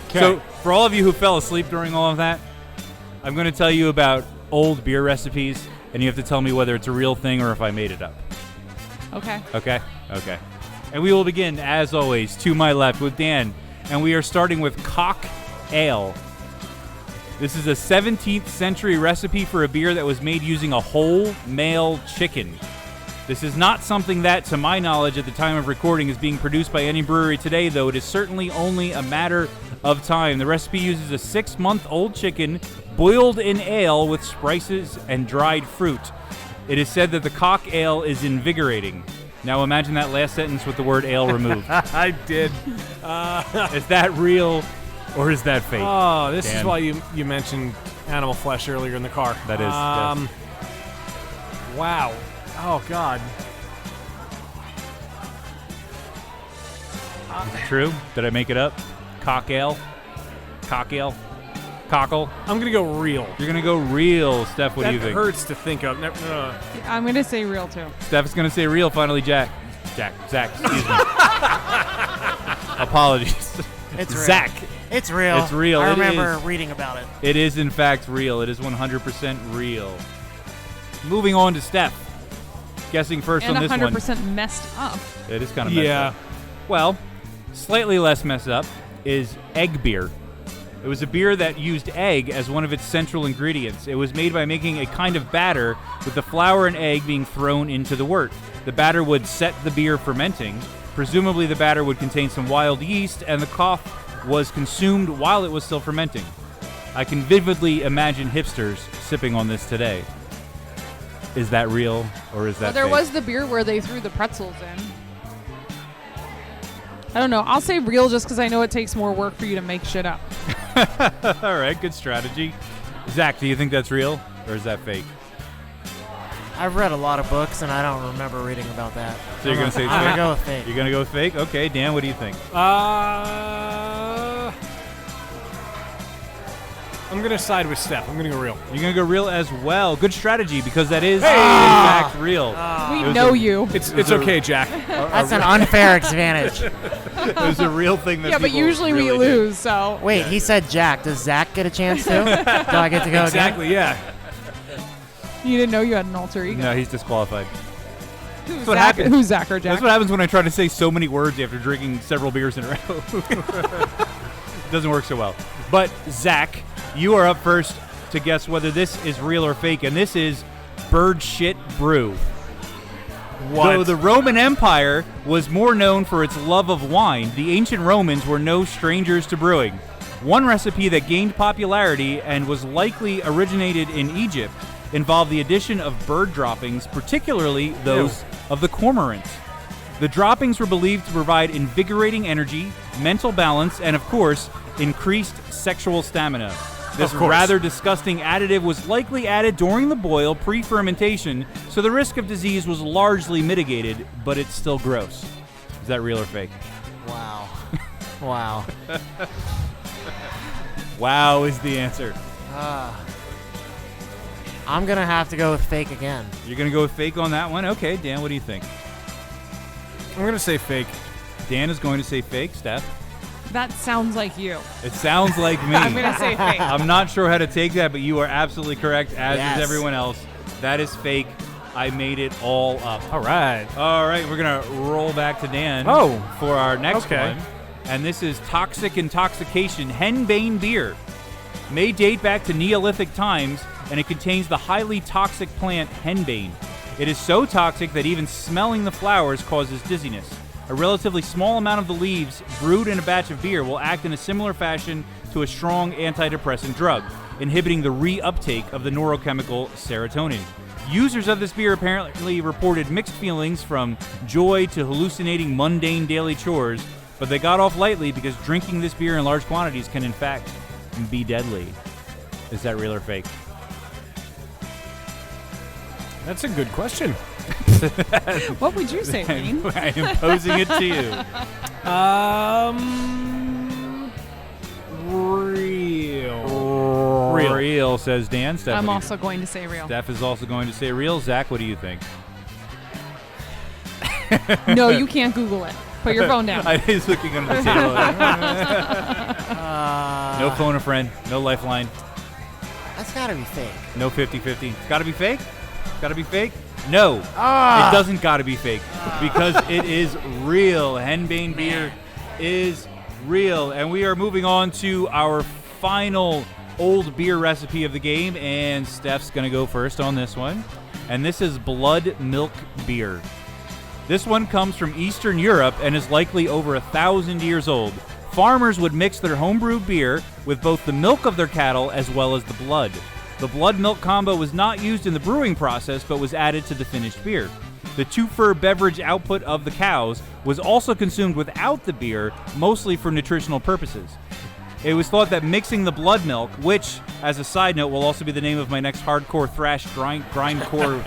Speaker 7: So, for all of you who fell asleep during all of that, I'm going to tell you about old beer recipes, and you have to tell me whether it's a real thing or if I made it up.
Speaker 6: Okay.
Speaker 7: Okay? Okay. And we will begin, as always, to my left with Dan. And we are starting with cock ale. This is a 17th century recipe for a beer that was made using a whole male chicken. This is not something that, to my knowledge, at the time of recording is being produced by any brewery today, though it is certainly only a matter of time. The recipe uses a 6-month-old chicken boiled in ale with spices and dried fruit. It is said that the cock ale is invigorating. Now imagine that last sentence with the word ale removed.
Speaker 5: I did.
Speaker 7: Is that real or is that fake?
Speaker 5: Oh, this
Speaker 7: Dan.
Speaker 5: is why you mentioned animal flesh earlier in the car.
Speaker 7: That is. Yes.
Speaker 5: Wow. Oh, God.
Speaker 7: Is it true? Did I make it up? Cock ale? Cock ale? Cockle?
Speaker 5: I'm going to go real.
Speaker 7: You're going to go real. Steph, what do you think?
Speaker 5: That hurts to think of.
Speaker 6: I'm going to say real, too.
Speaker 7: Steph's going to say real. Finally, Zach, excuse me. Apologies.
Speaker 8: It's real.
Speaker 7: Zach.
Speaker 8: It's real.
Speaker 7: It's real.
Speaker 8: I
Speaker 7: It
Speaker 8: remember
Speaker 7: is.
Speaker 8: reading about it.
Speaker 7: It is, in fact, real. It is 100% real. Moving on to Steph. Guessing first
Speaker 6: And
Speaker 7: on this
Speaker 6: 100%
Speaker 7: one.
Speaker 6: messed up.
Speaker 7: It is kind of messed up. Well, slightly less messed up is egg beer. It was a beer that used egg as one of its central ingredients. It was made by making a kind of batter with the flour and egg being thrown into the wort. The batter would set the beer fermenting. Presumably the batter would contain some wild yeast, and the cough was consumed while it was still fermenting. I can vividly imagine hipsters sipping on this today. Is that real, or is that
Speaker 6: Well, there
Speaker 7: fake?
Speaker 6: was the beer where they threw the pretzels in. I don't know. I'll say real just because I know it takes more work for you to make shit up.
Speaker 7: All right, good strategy. Zach, do you think that's real, or is that fake?
Speaker 8: I've read a lot of books, and I don't remember reading about that.
Speaker 7: So you're going to say
Speaker 8: I'm
Speaker 7: fake?
Speaker 8: going to go with fake.
Speaker 7: You're going to go with fake? Okay, Dan, what do you think?
Speaker 5: I'm going to side with Steph. I'm going to go real.
Speaker 7: You're going to go real as well. Good strategy, because that is, in fact, real.
Speaker 6: We
Speaker 7: It was
Speaker 6: know
Speaker 7: a-
Speaker 6: you.
Speaker 5: It's okay, Jack.
Speaker 8: That's an unfair advantage.
Speaker 7: It was a real thing that
Speaker 6: Yeah, but
Speaker 7: people
Speaker 6: usually we
Speaker 7: really did.
Speaker 6: lose, so.
Speaker 8: Wait, he said Jack. Does Zach get a chance too? Do I get to go
Speaker 5: Exactly, yeah.
Speaker 6: You didn't know you had an alter ego.
Speaker 7: No, he's disqualified.
Speaker 6: Who's
Speaker 7: what
Speaker 6: Zach?
Speaker 7: happens.
Speaker 6: Who's Zach or Jack?
Speaker 7: That's what happens when I try to say so many words after drinking several beers in a row. It doesn't work so well. But, Zach, you are up first to guess whether this is real or fake, and this is bird shit brew. Though the Roman Empire was more known for its love of wine, the ancient Romans were no strangers to brewing. One recipe that gained popularity and was likely originated in Egypt involved the addition of bird droppings, particularly those of the cormorant. The droppings were believed to provide invigorating energy, mental balance, and, of course, increased sexual stamina. This rather disgusting additive was likely added during the boil pre-fermentation, so the risk of disease was largely mitigated, but it's still gross. Is that real or fake?
Speaker 8: Wow. Wow.
Speaker 7: Wow is the answer.
Speaker 8: I'm going to have to go with fake again.
Speaker 7: You're going to go with fake on that one? Okay, Dan, what do you think?
Speaker 5: I'm going to say fake.
Speaker 7: Dan is going to say fake. Steph?
Speaker 6: That sounds like you.
Speaker 7: It sounds like me.
Speaker 6: I'm going to say fake.
Speaker 7: I'm not sure how to take that, but you are absolutely correct, as
Speaker 8: Yes.
Speaker 7: is everyone else. That is fake. I made it all up.
Speaker 5: All right.
Speaker 7: All right, we're going to roll back to Dan for our next one. And this is Toxic Intoxication Henbane Beer. May date back to Neolithic times, and it contains the highly toxic plant henbane. It is so toxic that even smelling the flowers causes dizziness. A relatively small amount of the leaves brewed in a batch of beer will act in a similar fashion to a strong antidepressant drug, inhibiting the reuptake of the neurochemical serotonin. Users of this beer apparently reported mixed feelings from joy to hallucinating mundane daily chores, but they got off lightly because drinking this beer in large quantities can in fact be deadly. Is that real or fake?
Speaker 5: That's a good question.
Speaker 6: What would you say, Wayne?
Speaker 7: I am posing it to you. Real, says Dan. Steph,
Speaker 6: I'm
Speaker 7: what do you-
Speaker 6: also going to say real.
Speaker 7: Steph is also going to say real. Zach, what do you think?
Speaker 6: No, you can't Google it. Put your phone down.
Speaker 7: He's looking under the table. No phone a friend. No lifeline.
Speaker 8: That's gotta be fake.
Speaker 7: No 50-50. It's got to be fake? Got to be fake? No. It doesn't got to be fake because it is real. Henbane beer is real. And we are moving on to our final old beer recipe of the game. And Steph's going to go first on this one. And this is blood milk beer. This one comes from Eastern Europe and is likely over 1,000 years old. Farmers would mix their homebrewed beer with both the milk of their cattle as well as the blood. The blood-milk combo was not used in the brewing process but was added to the finished beer. The two-fur beverage output of the cows was also consumed without the beer, mostly for nutritional purposes. It was thought that mixing the blood milk, which, as a side note, will also be the name of my next hardcore thrash grindcore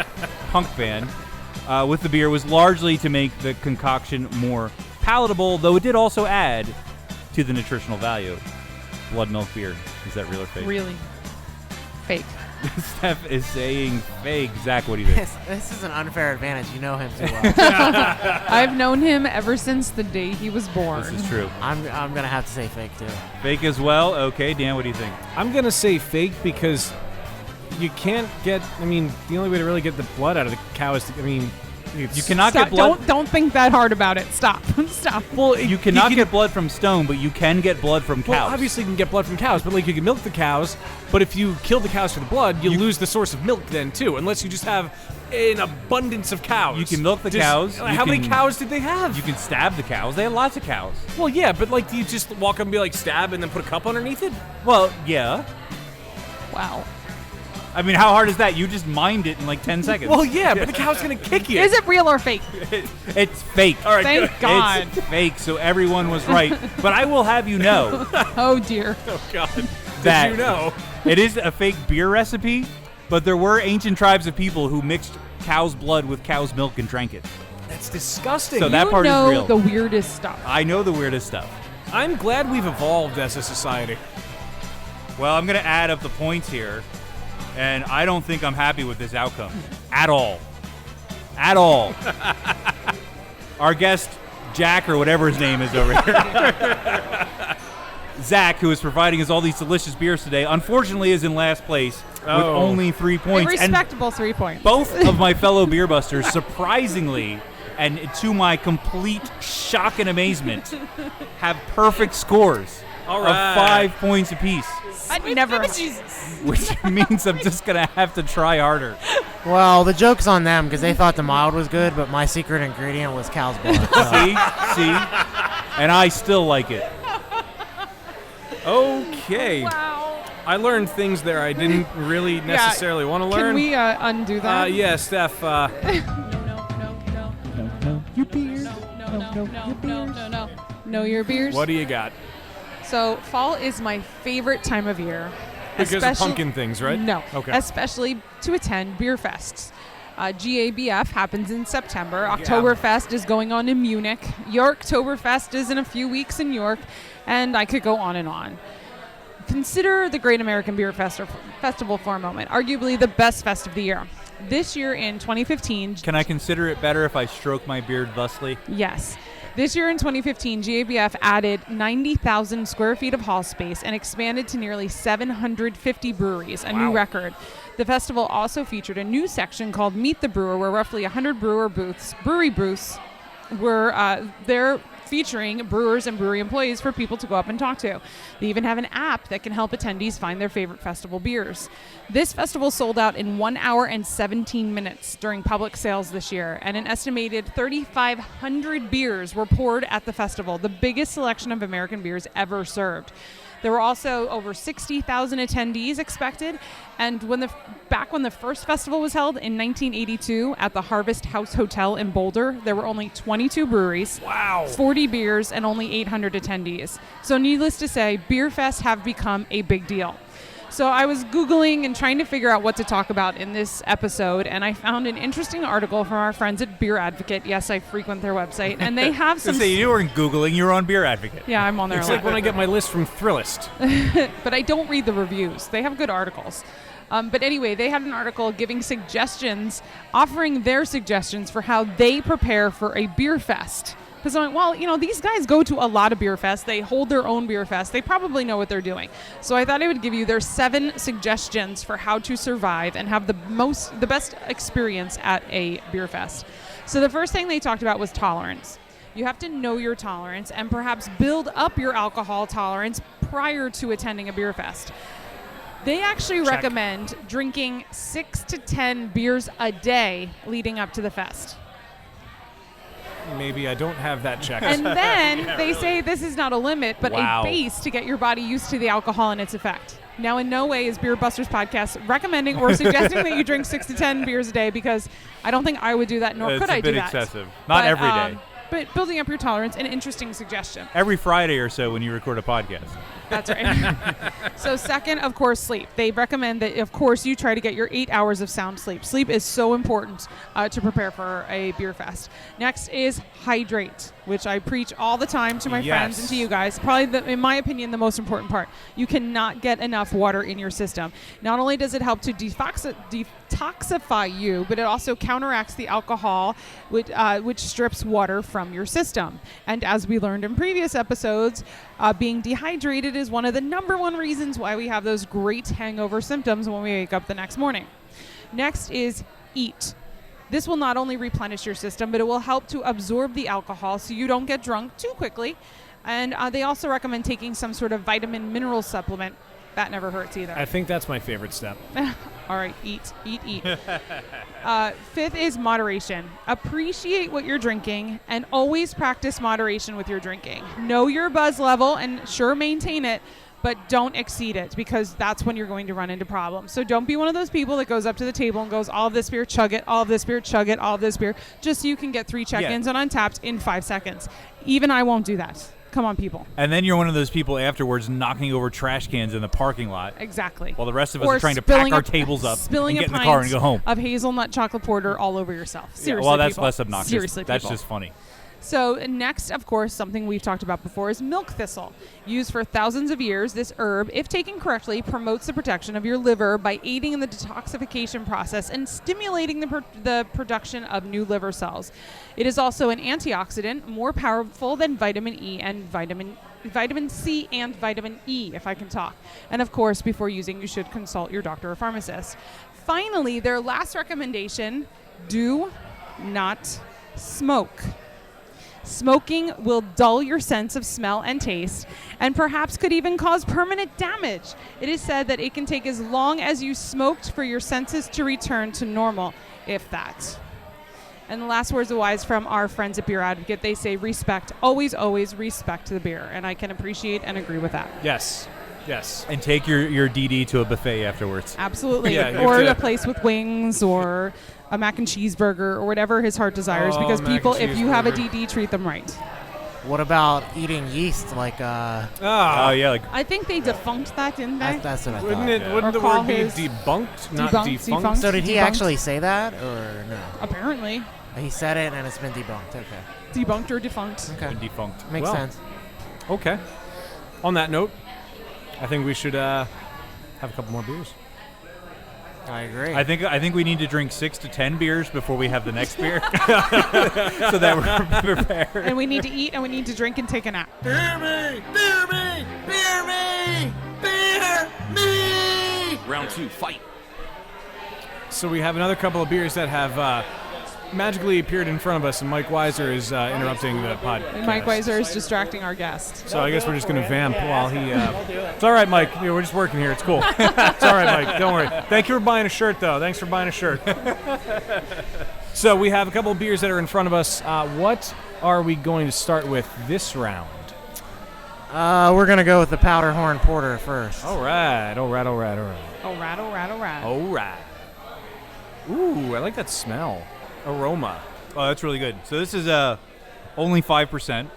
Speaker 7: punk band, with the beer was largely to make the concoction more palatable, though it did also add to the nutritional value. Blood milk beer. Is that real or fake?
Speaker 6: Really? Fake.
Speaker 7: Steph is saying fake. Zach, what do you think?
Speaker 8: This is an unfair advantage. You know him too well.
Speaker 6: I've known him ever since the day he was born.
Speaker 7: This is true.
Speaker 8: I'm gonna have to say fake too.
Speaker 7: Fake as well? Okay, Dan, what do you think?
Speaker 5: I'm going to say fake because you can't get, the only way to really get the blood out of the cow is to,
Speaker 7: You cannot
Speaker 6: Stop.
Speaker 7: get blood.
Speaker 6: Don't think that hard about it. Stop. Stop.
Speaker 5: Well,
Speaker 7: You cannot get blood from stone, but you can get blood from cows.
Speaker 5: Well, obviously you can get blood from cows, but like you can milk the cows, but if you kill the cows for the blood, you lose the source of milk then too, unless you just have an abundance of cows.
Speaker 7: You can milk the cows.
Speaker 5: How many cows did they have?
Speaker 7: You can stab the cows. They had lots of cows.
Speaker 5: Well, yeah, but like, do you just walk up and be like stab and then put a cup underneath it?
Speaker 7: Well, yeah.
Speaker 6: Wow.
Speaker 7: How hard is that? You just mined it in like 10 seconds.
Speaker 5: Well, yeah, but the cow's gonna kick you.
Speaker 6: Is it real or fake?
Speaker 7: It's fake.
Speaker 5: All right,
Speaker 6: Thank
Speaker 5: good.
Speaker 6: God.
Speaker 7: It's fake, so everyone was right. But I will have you know
Speaker 6: Oh dear.
Speaker 5: Oh God.
Speaker 7: that
Speaker 5: Did you know?
Speaker 7: it is a fake beer recipe, but there were ancient tribes of people who mixed cow's blood with cow's milk and drank it.
Speaker 5: That's disgusting.
Speaker 7: So that
Speaker 6: You
Speaker 7: part is
Speaker 6: know
Speaker 7: real.
Speaker 6: the weirdest stuff.
Speaker 7: I know the weirdest stuff.
Speaker 5: I'm glad we've evolved as a society.
Speaker 7: Well, I'm going to add up the points here, and I don't think I'm happy with this outcome at all. At all. Our guest, Jack, or whatever his name is over here, Zach, who is providing us all these delicious beers today, unfortunately is in last place with only 3
Speaker 6: A
Speaker 7: points.
Speaker 6: respectable 3 points.
Speaker 7: Both of my fellow beer busters, surprisingly, and to my complete shock and amazement, have perfect scores
Speaker 5: All
Speaker 7: of
Speaker 5: right.
Speaker 7: 5 points apiece,
Speaker 6: I'd never.
Speaker 7: which means I'm just going to have to try harder.
Speaker 8: Well, the joke's on them because they thought the mild was good, but my secret ingredient was cow's blood. So.
Speaker 7: See? And I still like it.
Speaker 5: Okay.
Speaker 6: Wow.
Speaker 5: I learned things there I didn't really necessarily want to learn.
Speaker 6: Can we undo that?
Speaker 5: Yeah, Steph.
Speaker 6: No. Know your beers.
Speaker 5: What do you got?
Speaker 6: So fall is my favorite time of year.
Speaker 5: Because of
Speaker 6: especially-
Speaker 5: pumpkin things, right?
Speaker 6: No.
Speaker 5: Okay.
Speaker 6: Especially to attend beer fests. GABF happens in September. Oktoberfest is going on in Munich. Yorktoberfest is in a few weeks in York. And I could go on and on. Consider the Great American Beer Festival for a moment. Arguably the best fest of the year. This year in 2015...
Speaker 7: Can I consider it better if I stroke my beard thusly?
Speaker 6: Yes. This year in 2015, GABF added 90,000 square feet of hall space and expanded to nearly 750 breweries, a new record. The festival also featured a new section called Meet the Brewer, where roughly 100 brewery booths were there featuring brewers and brewery employees for people to go up and talk to. They even have an app that can help attendees find their favorite festival beers. This festival sold out in 1 hour and 17 minutes during public sales this year, and an estimated 3,500 beers were poured at the festival, the biggest selection of American beers ever served. There were also over 60,000 attendees expected, and back when the first festival was held in 1982 at the Harvest House Hotel in Boulder, there were only 22 breweries, 40 beers, and only 800 attendees. So needless to say, beer fests have become a big deal. So I was Googling and trying to figure out what to talk about in this episode, and I found an interesting article from our friends at Beer Advocate. Yes, I frequent their website, and they have some...
Speaker 7: You weren't Googling, you were on Beer Advocate.
Speaker 6: Yeah, I'm on there.
Speaker 5: It's like when I get my list from Thrillist.
Speaker 6: But I don't read the reviews. They have good articles. But anyway, they had an article giving suggestions, offering their suggestions for how they prepare for a beer fest. Because I'm like, well, you know, these guys go to a lot of beer fests. They hold their own beer fest. They probably know what they're doing. So I thought I would give you their 7 suggestions for how to survive and have the best experience at a beer fest. So the first thing they talked about was tolerance. You have to know your tolerance and perhaps build up your alcohol tolerance prior to attending a beer fest. They actually recommend drinking 6 to 10 beers a day leading up to the fest.
Speaker 5: Maybe I don't have that checked.
Speaker 6: And then they say this is not a limit, but a base to get your body used to the alcohol and its effect. Now, in no way is Beer Busters Podcast recommending or suggesting that you drink 6 to 10 beers a day, because I don't think I would do that, nor could I do that.
Speaker 7: It's a bit excessive. Not every day.
Speaker 6: But building up your tolerance, an interesting suggestion.
Speaker 7: Every Friday or so when you record a podcast.
Speaker 6: That's right. So second, of course, sleep. They recommend that, of course, you try to get your 8 hours of sound sleep. Sleep is so important to prepare for a beer fest. Next is hydrate, which I preach all the time to my friends and to you guys. Probably, in my opinion, the most important part. You cannot get enough water in your system. Not only does it help to detoxify you, but it also counteracts the alcohol, which strips water from your system. And as we learned in previous episodes, being dehydrated is one of the number one reasons why we have those great hangover symptoms when we wake up the next morning. Next is eat. This will not only replenish your system, but it will help to absorb the alcohol so you don't get drunk too quickly. And they also recommend taking some sort of vitamin mineral supplement. That never hurts either.
Speaker 5: I think that's my favorite step.
Speaker 6: All right, eat. Fifth is moderation. Appreciate what you're drinking and always practice moderation with your drinking. Know your buzz level and sure maintain it, but don't exceed it, because that's when you're going to run into problems. So don't be one of those people that goes up to the table and goes, all of this beer, chug it, all of this beer, chug it, all of this beer, just so you can get 3 check-ins on Untapped in 5 seconds. Even I won't do that. Come on, people.
Speaker 7: And then you're one of those people afterwards knocking over trash cans in the parking lot.
Speaker 6: Exactly.
Speaker 7: While the rest of us are trying to pack our tables up and get in the car and go home.
Speaker 6: Of hazelnut chocolate porter all over yourself. Seriously,
Speaker 7: well, that's
Speaker 6: people.
Speaker 7: less obnoxious.
Speaker 6: Seriously,
Speaker 7: that's
Speaker 6: people.
Speaker 7: just funny.
Speaker 6: So next, of course, something we've talked about before is milk thistle. Used for thousands of years, this herb, if taken correctly, promotes the protection of your liver by aiding in the detoxification process and stimulating the production of new liver cells. It is also an antioxidant, more powerful than vitamin E and vitamin C and vitamin E, if I can talk. And of course, before using, you should consult your doctor or pharmacist. Finally, their last recommendation, do not smoke. Smoking will dull your sense of smell and taste, and perhaps could even cause permanent damage. It is said that it can take as long as you smoked for your senses to return to normal, if that. And the last words of wise from our friends at Beer Advocate, they say respect, always, always respect the beer. And I can appreciate and agree with that.
Speaker 5: Yes.
Speaker 7: And take your DD to a buffet afterwards.
Speaker 6: Absolutely. Or a place with wings, or a mac and cheeseburger, or whatever his heart desires. Because people, if you have a DD, treat them right.
Speaker 8: What about eating yeast? Like,
Speaker 6: I think they defunct that, didn't they?
Speaker 8: That's what I thought.
Speaker 5: Wouldn't the word be debunked, not defunct?
Speaker 8: So did he actually say that, or no?
Speaker 6: Apparently.
Speaker 8: He said it, and it's been debunked. Okay.
Speaker 6: Debunked or defunct.
Speaker 8: Okay.
Speaker 7: Been defunct.
Speaker 8: Makes sense.
Speaker 5: Okay. On that note, I think we should have a couple more beers.
Speaker 8: I agree.
Speaker 7: I think we need to drink 6 to 10 beers before we have the next beer, so that we're prepared.
Speaker 6: And we need to eat, and we need to drink and take a nap.
Speaker 3: Beer me! Beer me! Beer me! Beer me!
Speaker 2: Round 2, fight.
Speaker 5: So we have another couple of beers that have magically appeared in front of us, and Mike Weiser is interrupting the podcast.
Speaker 6: Mike Weiser is distracting our guest.
Speaker 5: So I guess we're just going to vamp while he... It's all right, Mike. We're just working here. It's cool. It's all right, Mike. Don't worry. Thank you for buying a shirt, though. Thanks for buying a shirt. So we have a couple of beers that are in front of us. What are we going to start with this round?
Speaker 8: We're going to go with the Powderhorn Porter first.
Speaker 5: All right.
Speaker 6: All right.
Speaker 5: All right. Ooh, I like that smell. Aroma.
Speaker 7: Oh, that's really good. So this is only 5%,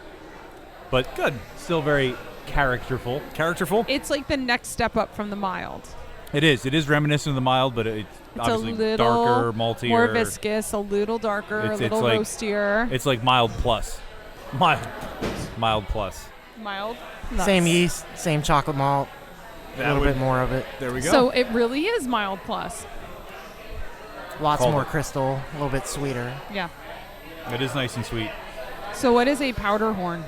Speaker 7: but good. Still very characterful.
Speaker 5: Characterful?
Speaker 6: It's like the next step up from the mild.
Speaker 7: It is. It is reminiscent of the mild, but it's obviously
Speaker 6: a little
Speaker 7: darker, maltier.
Speaker 6: more viscous, a little darker, a little
Speaker 7: like,
Speaker 6: roastier.
Speaker 7: It's like mild plus. Mild plus.
Speaker 6: Mild.
Speaker 8: Same
Speaker 6: Nuts.
Speaker 8: yeast, same chocolate malt, a little bit more of it.
Speaker 5: There we go.
Speaker 6: So it really is mild plus.
Speaker 8: Lots
Speaker 7: Called
Speaker 8: more
Speaker 7: it.
Speaker 8: crystal, a little bit sweeter.
Speaker 6: Yeah.
Speaker 7: It is nice and sweet.
Speaker 6: So what is a powder horn?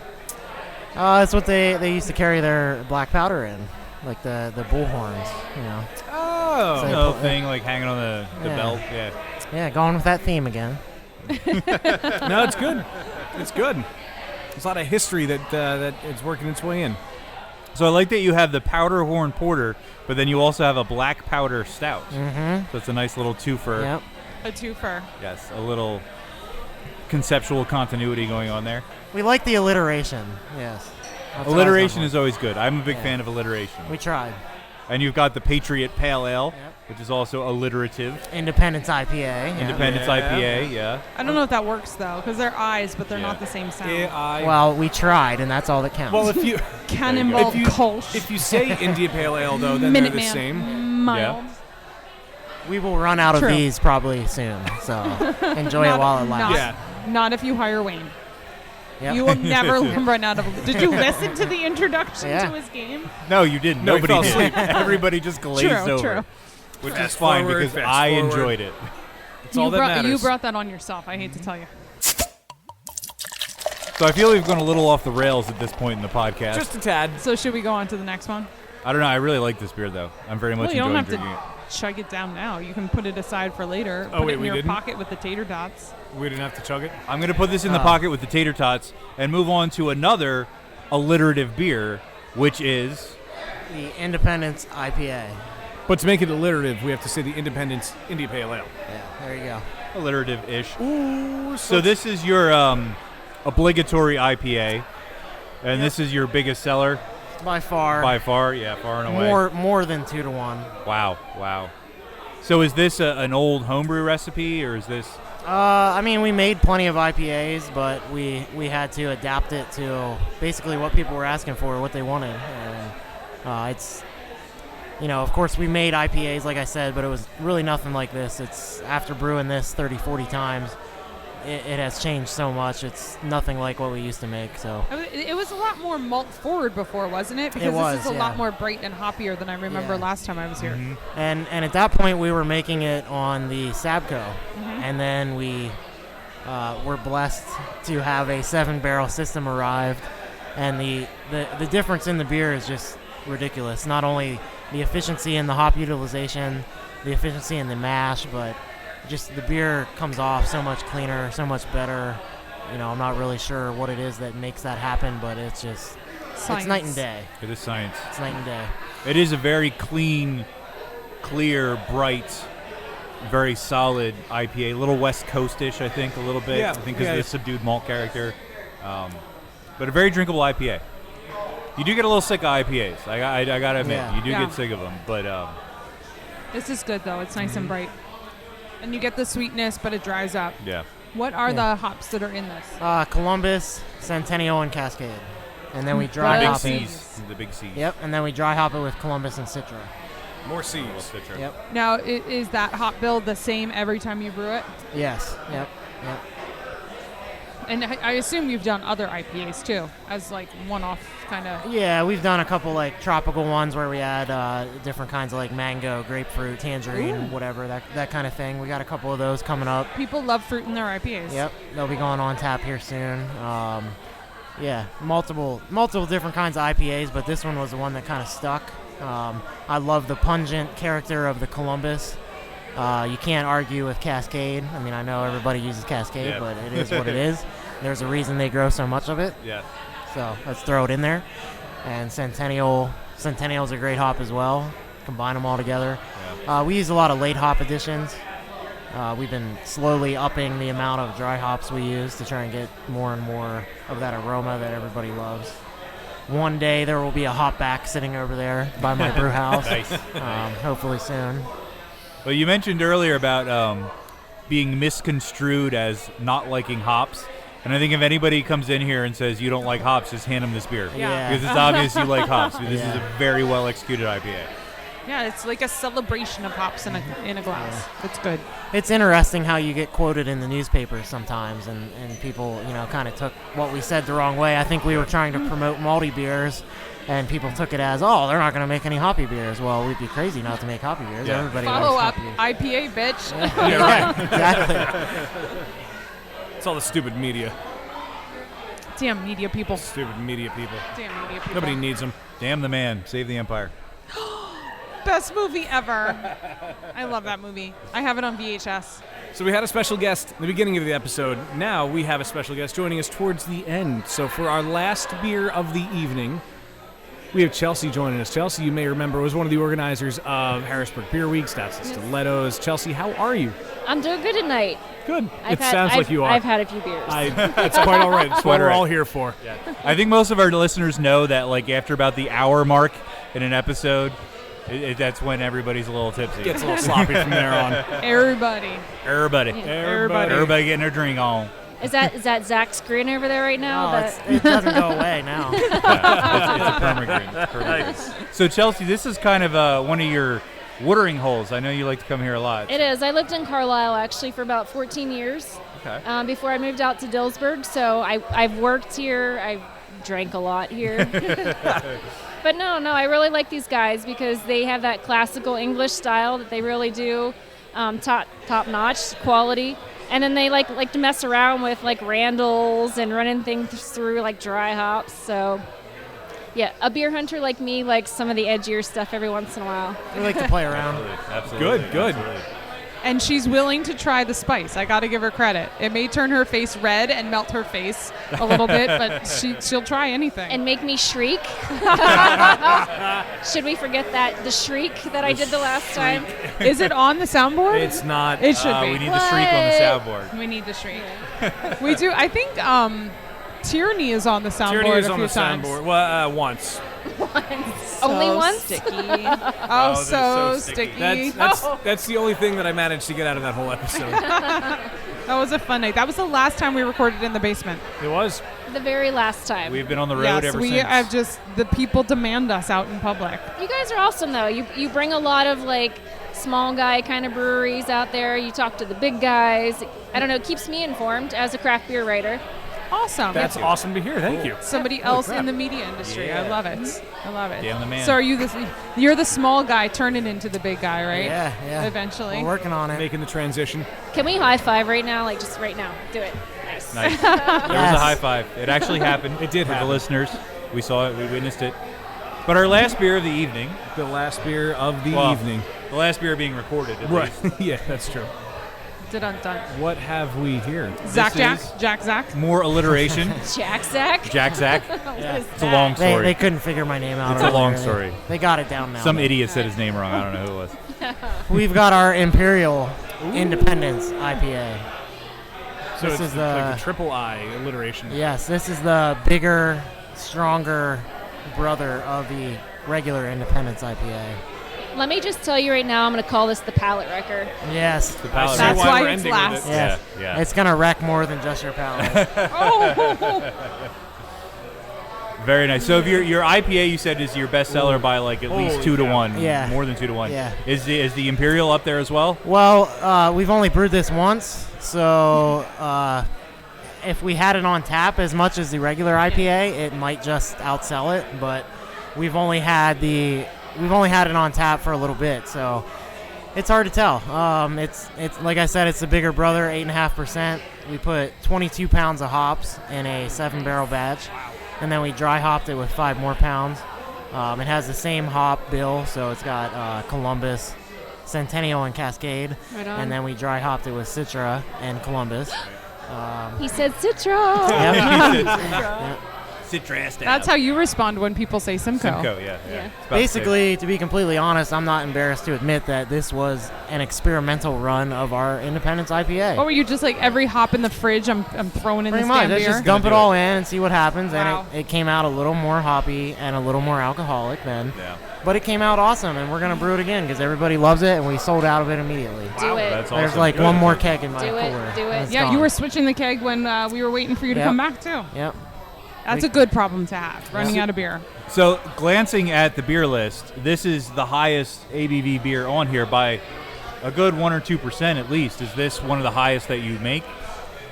Speaker 8: That's what they used to carry their black powder in, like the bull horns, you know.
Speaker 5: Oh.
Speaker 8: So
Speaker 7: You
Speaker 8: they
Speaker 7: know,
Speaker 8: put-
Speaker 7: thing like hanging on the
Speaker 8: Yeah.
Speaker 7: belt. Yeah.
Speaker 8: Yeah, going with that theme again.
Speaker 5: No, it's good. It's good. There's a lot of history that it's working its way in.
Speaker 7: So I like that you have the Powderhorn Porter, but then you also have a black powder stout.
Speaker 8: Mm-hmm.
Speaker 7: So it's a nice little twofer.
Speaker 8: Yep.
Speaker 6: A twofer.
Speaker 7: Yes, a little conceptual continuity going on there.
Speaker 8: We like the alliteration. Yes. That's what I was
Speaker 7: Alliteration
Speaker 8: going
Speaker 7: is always good. I'm a big
Speaker 8: Yeah.
Speaker 7: fan of alliteration.
Speaker 8: for. We tried.
Speaker 7: And you've got the Patriot Pale Ale,
Speaker 8: Yep.
Speaker 7: which is also alliterative.
Speaker 8: Independence IPA. Yeah.
Speaker 7: Independence IPA, yeah.
Speaker 6: I don't know if that works though, because they're eyes, but they're
Speaker 7: Yeah.
Speaker 6: not the same sound.
Speaker 8: Well, we tried, and that's all that counts.
Speaker 5: Well, if you
Speaker 6: Cannonball Kolsch.
Speaker 5: if you say India Pale Ale though, then they're the
Speaker 6: Minuteman.
Speaker 5: same.
Speaker 6: Mild.
Speaker 8: we will run out of
Speaker 6: True.
Speaker 8: these probably soon, so enjoy it while it lasts.
Speaker 5: Yeah.
Speaker 6: Not if you hire Wayne.
Speaker 8: Yep.
Speaker 6: You will never run out of. Did you listen to the introduction
Speaker 8: Yeah.
Speaker 6: to his game?
Speaker 7: No, you didn't.
Speaker 5: No, he
Speaker 7: Nobody
Speaker 5: fell
Speaker 7: did.
Speaker 5: asleep.
Speaker 7: Everybody just glazed
Speaker 6: True,
Speaker 7: over.
Speaker 6: true.
Speaker 7: Which
Speaker 5: Fast
Speaker 7: is fine
Speaker 5: forward,
Speaker 7: because
Speaker 5: fast
Speaker 7: I
Speaker 5: forward.
Speaker 7: enjoyed it.
Speaker 5: It's all that matters.
Speaker 6: You brought that on yourself. I hate to tell you.
Speaker 7: So I feel we've gone a little off the rails at this point in the podcast.
Speaker 5: Just a tad.
Speaker 6: So should we go on to the next one?
Speaker 7: I don't know. I really like this beer, though. I'm very much
Speaker 6: Well, you don't
Speaker 7: enjoying
Speaker 6: have to
Speaker 7: drinking it.
Speaker 6: chug it down now. You can put it aside for later.
Speaker 5: Oh,
Speaker 6: put
Speaker 5: wait,
Speaker 6: it in
Speaker 5: we
Speaker 6: your
Speaker 5: didn't?
Speaker 6: pocket with the tater tots.
Speaker 5: We didn't have to chug it.
Speaker 7: I'm going to put this in the pocket with the tater tots and move on to another alliterative beer, which is
Speaker 8: The Independence IPA.
Speaker 5: But to make it alliterative, we have to say the Independence India Pale Ale.
Speaker 8: Yeah, there you go.
Speaker 7: alliterative-ish.
Speaker 5: Ooh,
Speaker 7: So this is your obligatory IPA, and this is your biggest seller
Speaker 8: By far.
Speaker 7: by far. Yeah, far and away.
Speaker 8: More than 2 to 1.
Speaker 7: Wow. So is this an old homebrew recipe, or is this?
Speaker 8: I mean, we made plenty of IPAs, but we had to adapt it to basically what people were asking for, what they wanted. And it's, you know, of course we made IPAs, like I said, but it was really nothing like this. It's after brewing this 30, 40 times, it has changed so much. It's nothing like what we used to make. So
Speaker 6: It was a lot more malt forward before, wasn't it? Because
Speaker 8: It was,
Speaker 6: this is a
Speaker 8: yeah.
Speaker 6: lot more bright and hoppier than I remember
Speaker 8: Yeah.
Speaker 6: last time I was here.
Speaker 8: And at that point, we were making it on the Sabco, and then we were blessed to have a 7-barrel system arrived, and the difference in the beer is just ridiculous. Not only the efficiency in the hop utilization, the efficiency in the mash, but just the beer comes off so much cleaner, so much better. You know, I'm not really sure what it is that makes that happen, but it's just
Speaker 6: Science.
Speaker 8: it's night and day.
Speaker 7: It is science.
Speaker 8: It's night and day.
Speaker 7: It is a very clean, clear, bright, very solid IPA. A little West Coast-ish, I think, a little bit.
Speaker 5: Yeah,
Speaker 7: I think because
Speaker 5: yeah.
Speaker 7: of the subdued malt character. But a very drinkable IPA. You do get a little sick of IPAs. I got to admit,
Speaker 8: Yeah.
Speaker 7: you do
Speaker 6: Yeah.
Speaker 7: get sick of them. But
Speaker 6: This is good though. It's nice and bright, and you get the sweetness, but it dries up.
Speaker 7: yeah.
Speaker 6: What are
Speaker 8: Yeah.
Speaker 6: the hops that are in this?
Speaker 8: Columbus, Centennial, and Cascade. And then we
Speaker 6: The
Speaker 8: dry
Speaker 7: The big
Speaker 8: hop it.
Speaker 7: C's. The big C's.
Speaker 8: Yep, and then we dry hop it with Columbus and Citra.
Speaker 5: More C's.
Speaker 8: Yep.
Speaker 6: Now, is that hop build the same every time you brew it?
Speaker 8: Yes. Yep.
Speaker 6: And I assume you've done other IPAs too, as like one-off kind of.
Speaker 8: Yeah, we've done a couple like tropical ones where we add different kinds of like mango, grapefruit, tangerine,
Speaker 6: Ooh.
Speaker 8: whatever, that kind of thing. We got a couple of those coming up.
Speaker 6: People love fruit in their IPAs.
Speaker 8: Yep, they'll be going on tap here soon. Yeah, multiple different kinds of IPAs, but this one was the one that kind of stuck. I love the pungent character of the Columbus. You can't argue with Cascade. I mean, I know everybody uses Cascade, but it is what it is. There's a reason they grow so much of it.
Speaker 7: Yeah.
Speaker 8: So let's throw it in there. And Centennial's a great hop as well. Combine them all together.
Speaker 7: Yeah.
Speaker 8: We use a lot of late hop additions. We've been slowly upping the amount of dry hops we use to try and get more and more of that aroma that everybody loves. One day there will be a hop back sitting over there by my brew house.
Speaker 7: Nice.
Speaker 8: Hopefully soon.
Speaker 7: Well, you mentioned earlier about being misconstrued as not liking hops. And I think if anybody comes in here and says you don't like hops, just hand them this beer.
Speaker 8: Yeah.
Speaker 7: Because it's obvious you like hops. This is
Speaker 8: Yeah.
Speaker 7: a very well executed IPA.
Speaker 6: Yeah, it's like a celebration of hops in a glass. It's good.
Speaker 8: It's interesting how you get quoted in the newspapers sometimes, and people, kind of took what we said the wrong way. I think we were trying to promote malty beers, and people took it as, oh, they're not going to make any hoppy beers. Well, we'd be crazy not to make hoppy beers.
Speaker 7: Yeah.
Speaker 8: Everybody
Speaker 6: Follow
Speaker 8: likes
Speaker 6: up
Speaker 8: hoppy beers.
Speaker 6: IPA, bitch.
Speaker 8: Yeah, exactly.
Speaker 5: It's all the stupid media.
Speaker 6: Damn media people.
Speaker 5: Stupid media people.
Speaker 6: Damn media people.
Speaker 5: Nobody needs them.
Speaker 7: Damn the man. Save the Empire.
Speaker 6: Best movie ever. I love that movie. I have it on VHS.
Speaker 5: So we had a special guest in the beginning of the episode. Now we have a special guest joining us towards the end. So for our last beer of the evening, we have Chelsea joining us. Chelsea, you may remember, was one of the organizers of Harrisburg Beer Week, Stouts and Stilettos. Chelsea, how are you?
Speaker 10: I'm doing good tonight.
Speaker 5: Good. Sounds like you are.
Speaker 10: I've had a few beers.
Speaker 5: That's quite all right. That's what we're all here for.
Speaker 7: Yeah. I think most of our listeners know that, like, after about the hour mark in an episode, that's when everybody's a little tipsy.
Speaker 5: Gets a little sloppy from there on.
Speaker 6: Everybody.
Speaker 7: Everybody getting their drink on.
Speaker 10: Is that Zach's grin over there right now?
Speaker 8: No, it doesn't go away now.
Speaker 7: It's a perma-green. It's perma-green. So, Chelsea, this is kind of one of your watering holes. I know you like to come here a lot.
Speaker 10: It is. I lived in Carlisle, actually, for about 14 years before I moved out to Dillsburg. So I've worked here. I've drank a lot here. But no, I really like these guys because they have that classical English style that they really do, top-notch quality. And then they like to mess around with like Randalls and running things through like dry hops. So yeah, a beer hunter like me likes some of the edgier stuff every once in a while.
Speaker 8: We like to play around.
Speaker 7: Absolutely.
Speaker 5: Good.
Speaker 7: Absolutely.
Speaker 6: And she's willing to try the spice. I got to give her credit. It may turn her face red and melt her face a little bit, but she'll try anything.
Speaker 10: And make me shriek. Should we forget the shriek that I did the last time?
Speaker 6: Is it on the soundboard?
Speaker 5: It's not.
Speaker 6: It should be.
Speaker 7: We need the shriek on the soundboard.
Speaker 6: We need the shriek. We do. I think Tyranny is on the soundboard
Speaker 5: Tyranny is
Speaker 6: a
Speaker 5: on
Speaker 6: few
Speaker 5: the
Speaker 6: times.
Speaker 5: soundboard. Well, once.
Speaker 10: Only once?
Speaker 6: Sticky.
Speaker 5: Oh,
Speaker 6: so
Speaker 5: that is so sticky.
Speaker 6: sticky.
Speaker 5: That's the only thing that I managed to get out of that whole episode.
Speaker 6: That was a fun night. That was the last time we recorded in the basement.
Speaker 5: It was.
Speaker 10: The very last time.
Speaker 7: We've been on the road
Speaker 6: Yes,
Speaker 7: ever
Speaker 6: we
Speaker 7: since.
Speaker 6: have just, the people demand us out in public.
Speaker 10: You guys are awesome, though. You bring a lot of, like, small guy kind of breweries out there. You talk to the big guys. I don't know. It keeps me informed as a craft beer writer.
Speaker 6: Awesome.
Speaker 5: That's awesome to hear. Thank you.
Speaker 6: Somebody else in the media industry.
Speaker 7: Yeah.
Speaker 6: I love it. I love it.
Speaker 7: Damn the man.
Speaker 6: So are you're the small guy turning into the big guy, right?
Speaker 8: Yeah.
Speaker 6: Eventually.
Speaker 8: We're working on it.
Speaker 5: Making the transition.
Speaker 10: Can we high five right now? Like, just right now. Do it. Nice.
Speaker 7: Nice. There was a
Speaker 8: Yes.
Speaker 7: high five. It actually happened.
Speaker 5: It did
Speaker 7: for
Speaker 5: happen.
Speaker 7: the listeners. We saw it. We witnessed it. But our last beer of the evening.
Speaker 5: The last beer of the
Speaker 7: Well,
Speaker 5: evening.
Speaker 7: The last beer being recorded. At
Speaker 5: Right.
Speaker 7: least.
Speaker 5: Yeah, that's true.
Speaker 6: Dun-dun-dun.
Speaker 5: What have we here?
Speaker 6: Zach
Speaker 7: is-
Speaker 6: Jack.
Speaker 7: More alliteration.
Speaker 10: Jack Zach?
Speaker 7: Jack Zach.
Speaker 10: What is
Speaker 7: It's a
Speaker 10: that?
Speaker 7: long
Speaker 8: They
Speaker 7: story.
Speaker 8: couldn't figure my name out.
Speaker 7: It's a long
Speaker 8: earlier.
Speaker 7: story.
Speaker 8: They got it down now.
Speaker 7: Some idiot said his name wrong. I don't know who it was.
Speaker 8: We've got our Imperial Independence IPA.
Speaker 5: So
Speaker 8: This
Speaker 5: it's
Speaker 8: is
Speaker 5: like
Speaker 8: the-
Speaker 5: the triple I alliteration.
Speaker 8: Yes, this is the bigger, stronger brother of the regular Independence IPA.
Speaker 10: Let me just tell you right now, I'm going to call this the palate wrecker.
Speaker 8: Yes.
Speaker 7: The palate.
Speaker 6: That's
Speaker 5: why
Speaker 6: why
Speaker 5: we're
Speaker 6: it's
Speaker 5: ending
Speaker 6: last.
Speaker 5: with it.
Speaker 8: Yes.
Speaker 7: Yeah.
Speaker 8: It's going to wreck more than just your palate.
Speaker 6: Oh.
Speaker 7: Very nice. So if your IPA you said is your best seller by like at least
Speaker 5: Holy
Speaker 7: 2 to
Speaker 5: cow.
Speaker 7: 1.
Speaker 8: Yeah.
Speaker 7: More than 2 to 1.
Speaker 8: Yeah.
Speaker 7: Is the Imperial up there as well?
Speaker 8: Well, we've only brewed this once, so if we had it on tap as much as the regular IPA, it might just outsell it. But we've only had it on tap for a little bit, so it's hard to tell. It's like I said, it's the bigger brother, 8.5%. We put 22 pounds of hops in a 7-barrel batch, and then we dry hopped it with 5 more pounds. It has the same hop bill, so it's got Columbus, Centennial and Cascade,
Speaker 10: Right on.
Speaker 8: and then we dry hopped it with Citra and Columbus.
Speaker 10: He said Citra.
Speaker 8: Yep.
Speaker 7: Citrus.
Speaker 6: That's how you respond when people say Simcoe.
Speaker 7: Simcoe, yeah.
Speaker 10: Yeah.
Speaker 7: It's about
Speaker 8: Basically, to be completely honest, I'm not embarrassed to admit that this was an experimental run of our Independence IPA.
Speaker 6: What were you just like every hop in the fridge? I'm throwing in
Speaker 8: Pretty
Speaker 6: this
Speaker 8: much.
Speaker 6: damn
Speaker 8: Let's
Speaker 6: beer.
Speaker 8: just dump it all in and see what happens.
Speaker 6: Wow.
Speaker 8: And it came out a little more hoppy and a little more alcoholic then.
Speaker 7: Yeah.
Speaker 8: But it came out awesome, and we're going to brew it again because everybody loves it, and we sold out of it immediately.
Speaker 10: Do it.
Speaker 7: That's
Speaker 8: There's
Speaker 7: awesome.
Speaker 8: like
Speaker 7: Good.
Speaker 8: one more keg in my
Speaker 10: Do it,
Speaker 8: cooler.
Speaker 10: do it.
Speaker 8: and it's
Speaker 6: Yeah,
Speaker 8: gone.
Speaker 6: you were switching the keg when we were waiting for you to
Speaker 8: Yep.
Speaker 6: come back too.
Speaker 8: Yep.
Speaker 6: That's a good problem to have, running out of beer.
Speaker 7: So, glancing at the beer list, this is the highest ABV beer on here by a good 1 or 2% at least. Is this one of the highest that you make?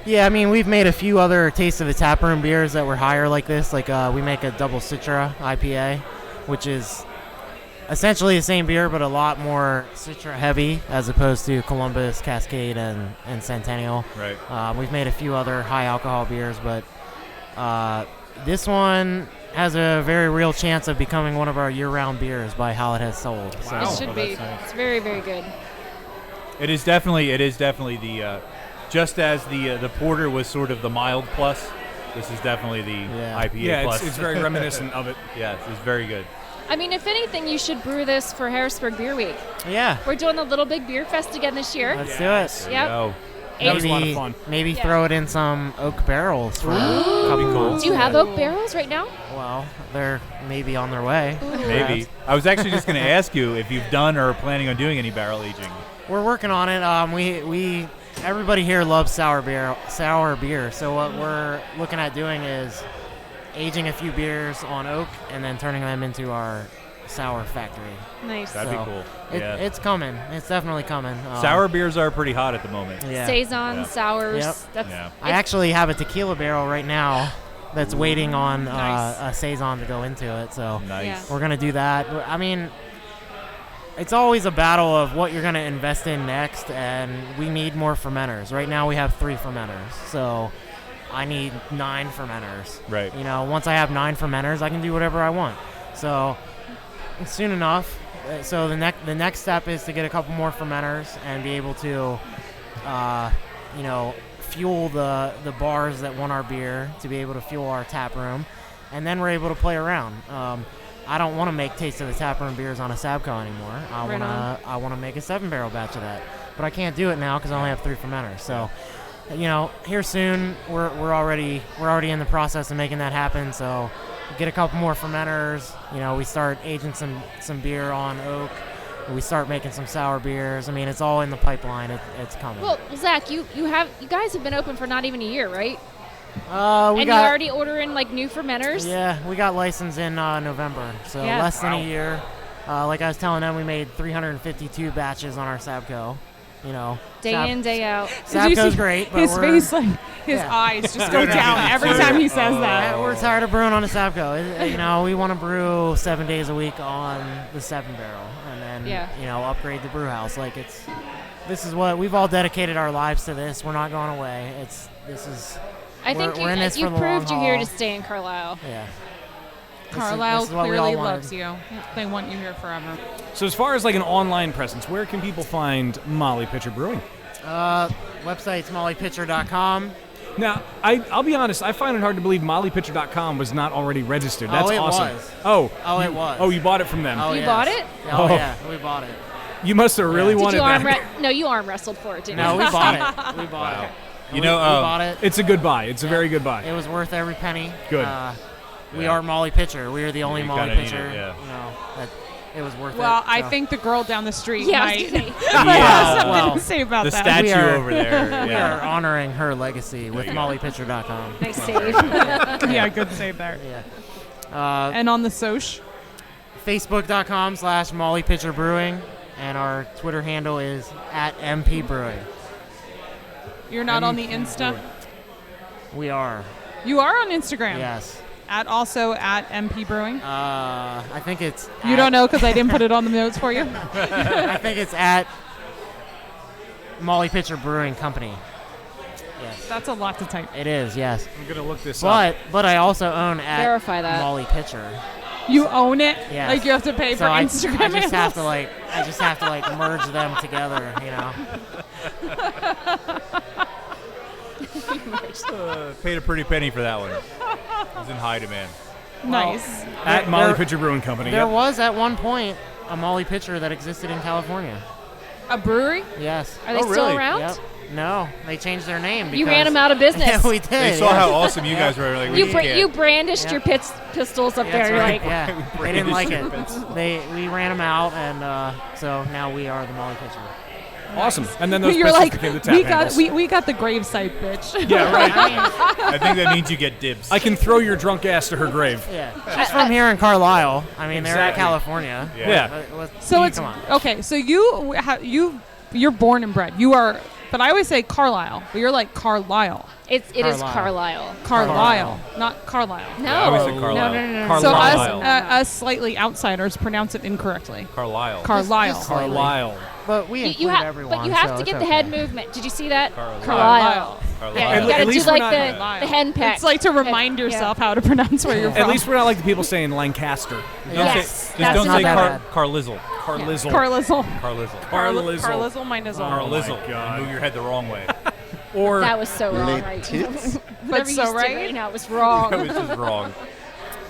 Speaker 8: Yeah, I mean, we've made a few other Taste of the Tap Room beers that were higher like this. Like we make a double Citra IPA, which is essentially the same beer, but a lot more Citra heavy as opposed to Columbus, Cascade, and Centennial.
Speaker 7: Right.
Speaker 8: We've made a few other high alcohol beers, but this one has a very real chance of becoming one of our year-round beers by how it has sold. So.
Speaker 10: It should be.
Speaker 7: that's nice.
Speaker 10: It's very, very good.
Speaker 7: It is definitely the just as the porter was sort of the mild plus. This is definitely the IPA
Speaker 5: Yeah,
Speaker 7: plus.
Speaker 5: it's very reminiscent of it.
Speaker 7: Yes, it's very good.
Speaker 10: I mean, if anything, you should brew this for Harrisburg Beer Week.
Speaker 8: Yeah,
Speaker 10: We're doing the Little Big Beer Fest again this year.
Speaker 8: let's do it.
Speaker 7: There
Speaker 10: Yep.
Speaker 7: you go.
Speaker 5: That was a lot of fun.
Speaker 8: Maybe
Speaker 10: Yeah.
Speaker 8: throw it in some oak barrels.
Speaker 7: That'd be cool.
Speaker 10: Do you have oak barrels right now?
Speaker 8: Well, they're maybe on their way.
Speaker 7: Maybe. I was actually just going to ask you if you've done or are planning on doing any barrel aging.
Speaker 8: We're working on it. We everybody here loves sour beer. So what we're looking at doing is aging a few beers on oak and then turning them into our sour factory.
Speaker 10: Nice.
Speaker 7: That'd
Speaker 8: So
Speaker 7: be cool.
Speaker 8: It,
Speaker 7: Yeah.
Speaker 8: It's coming. It's definitely coming.
Speaker 7: Sour beers are pretty hot at the moment.
Speaker 8: Yeah.
Speaker 10: Saison,
Speaker 7: Yeah.
Speaker 10: sours.
Speaker 8: Yep.
Speaker 10: That's
Speaker 7: Yeah.
Speaker 8: I actually have a tequila barrel right now that's waiting on
Speaker 6: Nice.
Speaker 8: a saison to go into it. So
Speaker 7: Nice.
Speaker 10: Yeah.
Speaker 8: we're gonna do that. I mean, it's always a battle of what you're gonna invest in next, and we need more fermenters. Right now we have 3 fermenters, so I need 9 fermenters.
Speaker 7: Right.
Speaker 8: You know, once I have 9 fermenters, I can do whatever I want. So soon enough. So the next step is to get a couple more fermenters and be able to, fuel the bars that want our beer to be able to fuel our tap room, and then we're able to play around. I don't want to make Taste of the Tap Room beers on a Sabco anymore. I want to make a 7-barrel batch of that, but I can't do it now because I only have 3 fermenters. So, here soon we're already in the process of making that happen. So, get a couple more fermenters. We start aging some beer on oak. We start making some sour beers. I mean, it's all in the pipeline. It's coming.
Speaker 10: well, Zach, you guys have been open for not even a year, right?
Speaker 8: We
Speaker 10: and
Speaker 8: got,
Speaker 10: you're already ordering like new fermenters.
Speaker 8: Yeah, we got licensed in November, so
Speaker 10: Yeah.
Speaker 8: less than a year. Like I was telling them, we made 352 batches on our Sabco.
Speaker 10: Day in, day out.
Speaker 6: Did you
Speaker 8: Sabco's
Speaker 6: see
Speaker 8: great, but
Speaker 6: his
Speaker 8: we're,
Speaker 6: face, like his
Speaker 8: Yeah.
Speaker 6: eyes just go down every time he says that.
Speaker 8: we're tired of brewing on a Sabco. We want to brew 7 days a week on the 7-barrel, and then upgrade the brew house. This is what we've all dedicated our lives to. This we're not going away.
Speaker 10: I think
Speaker 8: we're in this
Speaker 10: you
Speaker 8: for the long
Speaker 10: proved you're here
Speaker 8: haul.
Speaker 10: to stay in Carlisle.
Speaker 8: Yeah.
Speaker 6: Carlisle
Speaker 8: this is what we
Speaker 6: clearly
Speaker 8: all wanted.
Speaker 6: loves you. They want you here forever.
Speaker 5: So as far as like an online presence, where can people find Molly Pitcher Brewing?
Speaker 8: Website's mollypitcher.com.
Speaker 5: Now, I'll be honest, I find it hard to believe mollypitcher.com was not already registered. That's
Speaker 8: it
Speaker 5: awesome.
Speaker 8: was.
Speaker 5: Oh,
Speaker 8: It was.
Speaker 5: Oh, you bought it from them.
Speaker 8: Oh,
Speaker 10: You
Speaker 8: yes.
Speaker 10: bought it?
Speaker 8: Oh,
Speaker 5: Oh.
Speaker 8: yeah, we bought it.
Speaker 5: You must have really
Speaker 10: Did
Speaker 5: wanted
Speaker 10: you
Speaker 5: that.
Speaker 10: No, you arm wrestled for it, didn't
Speaker 8: No,
Speaker 10: you?
Speaker 8: we bought it. We bought it.
Speaker 7: You
Speaker 8: we
Speaker 7: know,
Speaker 8: bought it.
Speaker 5: It's a good buy. It's a very good buy.
Speaker 8: It was worth every penny.
Speaker 5: Good.
Speaker 8: We
Speaker 7: Yeah.
Speaker 8: are Molly Pitcher. We are the only
Speaker 7: You
Speaker 8: Molly
Speaker 7: kinda need
Speaker 8: Pitcher.
Speaker 7: it, yeah.
Speaker 8: That it was worth it.
Speaker 6: Well, I
Speaker 8: so.
Speaker 6: think the girl down the street
Speaker 10: Yeah, I was
Speaker 6: might
Speaker 10: gonna say.
Speaker 6: have
Speaker 8: Yeah,
Speaker 6: something
Speaker 8: well,
Speaker 6: to say about
Speaker 7: The
Speaker 6: that.
Speaker 7: statue
Speaker 8: We are-
Speaker 7: over there.
Speaker 8: we
Speaker 7: Yeah.
Speaker 8: are honoring her legacy with
Speaker 7: you go.
Speaker 8: mollypitcher.com.
Speaker 10: Nice save.
Speaker 6: Yeah, good save there.
Speaker 8: Yeah.
Speaker 6: And on the Soch,
Speaker 8: Facebook.com/mollypitcherbrewing, and our Twitter handle is @MPBrewing.
Speaker 6: you're not on the Insta.
Speaker 8: We are.
Speaker 6: You are on Instagram.
Speaker 8: Yes.
Speaker 6: Also at MP Brewing.
Speaker 8: I think it's.
Speaker 6: You don't know because I didn't put it on the notes for you.
Speaker 8: I think it's at Molly Pitcher Brewing Company. Yes.
Speaker 6: That's a lot to type.
Speaker 8: It is. Yes.
Speaker 5: I'm going to look this up.
Speaker 8: But I also own at
Speaker 10: Verify that.
Speaker 8: Molly Pitcher.
Speaker 6: You own it.
Speaker 8: Yes.
Speaker 6: Like you have to pay for
Speaker 8: So I
Speaker 6: Instagram.
Speaker 8: just have to
Speaker 6: handles.
Speaker 8: like merge them together, you know.
Speaker 7: Paid a pretty penny for that one. It was in high demand.
Speaker 6: Nice.
Speaker 5: At Molly Pitcher Brewing Company.
Speaker 8: There
Speaker 5: Yep.
Speaker 8: was at one point a Molly Pitcher that existed in California.
Speaker 6: A brewery?
Speaker 8: Yes.
Speaker 10: Are they still around?
Speaker 8: Yep. No, they changed their name. Because
Speaker 10: You ran them out of business.
Speaker 8: Yeah, we did.
Speaker 7: They saw how awesome you guys were. Like,
Speaker 10: You brandished your pistols up
Speaker 8: Yeah,
Speaker 10: there.
Speaker 8: that's
Speaker 10: You're
Speaker 8: right.
Speaker 10: like,
Speaker 8: Yeah, they didn't like it. We ran them out, and so now we are the Molly Pitcher.
Speaker 5: Awesome. And then those
Speaker 6: You're
Speaker 5: pistols
Speaker 6: like,
Speaker 5: became the tap
Speaker 6: we got
Speaker 5: handles.
Speaker 6: we got the gravesite, bitch.
Speaker 5: Yeah, right.
Speaker 7: I think that means you get dibs.
Speaker 5: I can throw your drunk ass to her grave.
Speaker 8: Yeah, she's from here in Carlisle. I mean, they're at
Speaker 5: Exactly.
Speaker 8: California.
Speaker 5: Yeah.
Speaker 6: So it's
Speaker 8: come on.
Speaker 6: okay. So you're born and bred. You are, but I always say Carlisle, but you're like Carlisle.
Speaker 10: it is Carlisle.
Speaker 6: Carlisle, not Carlisle.
Speaker 10: No.
Speaker 7: I always said
Speaker 10: no,
Speaker 7: Carlisle.
Speaker 10: no, no, no.
Speaker 6: So
Speaker 7: Carlisle.
Speaker 6: us slightly outsiders pronounce it incorrectly.
Speaker 7: Carlisle.
Speaker 6: Carlisle.
Speaker 8: Just slightly.
Speaker 5: Carlisle.
Speaker 8: But we include
Speaker 10: You have,
Speaker 8: everyone.
Speaker 10: but you have
Speaker 8: so
Speaker 10: to
Speaker 8: it's
Speaker 10: get the
Speaker 8: okay.
Speaker 10: head movement. Did you see that?
Speaker 7: Carlisle.
Speaker 10: Carlisle.
Speaker 7: Carlisle.
Speaker 10: Yeah,
Speaker 5: At
Speaker 10: you got to do
Speaker 5: least we're
Speaker 10: like
Speaker 5: not-
Speaker 10: the hen peck.
Speaker 6: It's like to remind yourself how to pronounce where you're from.
Speaker 5: At least we're not like the people saying Lancaster.
Speaker 10: Yes,
Speaker 7: Just
Speaker 10: that's
Speaker 7: don't
Speaker 10: not
Speaker 7: say
Speaker 8: bad.
Speaker 7: Carlizzle.
Speaker 5: Carlizzle.
Speaker 6: Carlizzle.
Speaker 7: Carlizzle.
Speaker 5: Carlizzle.
Speaker 6: Carlizzle, my nizzle.
Speaker 7: Carlizzle.
Speaker 5: my God.
Speaker 7: You move your head the wrong way.
Speaker 5: Or
Speaker 10: That was so wrong, right? Whatever you
Speaker 6: so
Speaker 10: just did
Speaker 6: right?
Speaker 10: right now was wrong.
Speaker 7: That was just wrong.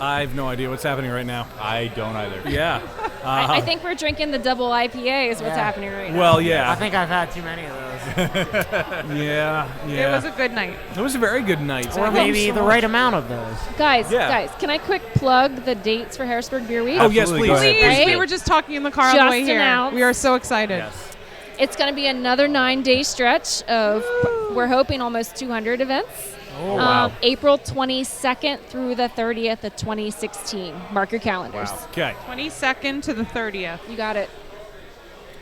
Speaker 5: I have no idea what's happening right now.
Speaker 7: I don't either.
Speaker 5: Yeah.
Speaker 10: I think we're drinking the double IPA is what's happening right now.
Speaker 5: Well, yeah.
Speaker 8: I think I've had too many of those.
Speaker 5: Yeah.
Speaker 6: It was a good night.
Speaker 5: It was a very good night.
Speaker 8: Or maybe the right amount of those.
Speaker 10: Guys,
Speaker 5: Yeah.
Speaker 10: can I quick plug the dates for Harrisburg Beer Week?
Speaker 5: Oh, yes,
Speaker 7: Absolutely.
Speaker 5: please.
Speaker 7: Go ahead.
Speaker 6: Please,
Speaker 10: Right?
Speaker 6: we were just talking in the car on the
Speaker 10: Just
Speaker 6: way here.
Speaker 10: announced.
Speaker 6: We are so excited.
Speaker 10: It's going to be another 9-day stretch of, we're hoping, almost 200 events.
Speaker 7: Oh, wow.
Speaker 10: April 22nd through the 30th of 2016. Mark your calendars.
Speaker 7: Wow.
Speaker 5: Okay.
Speaker 6: 22nd to the 30th.
Speaker 10: You got it.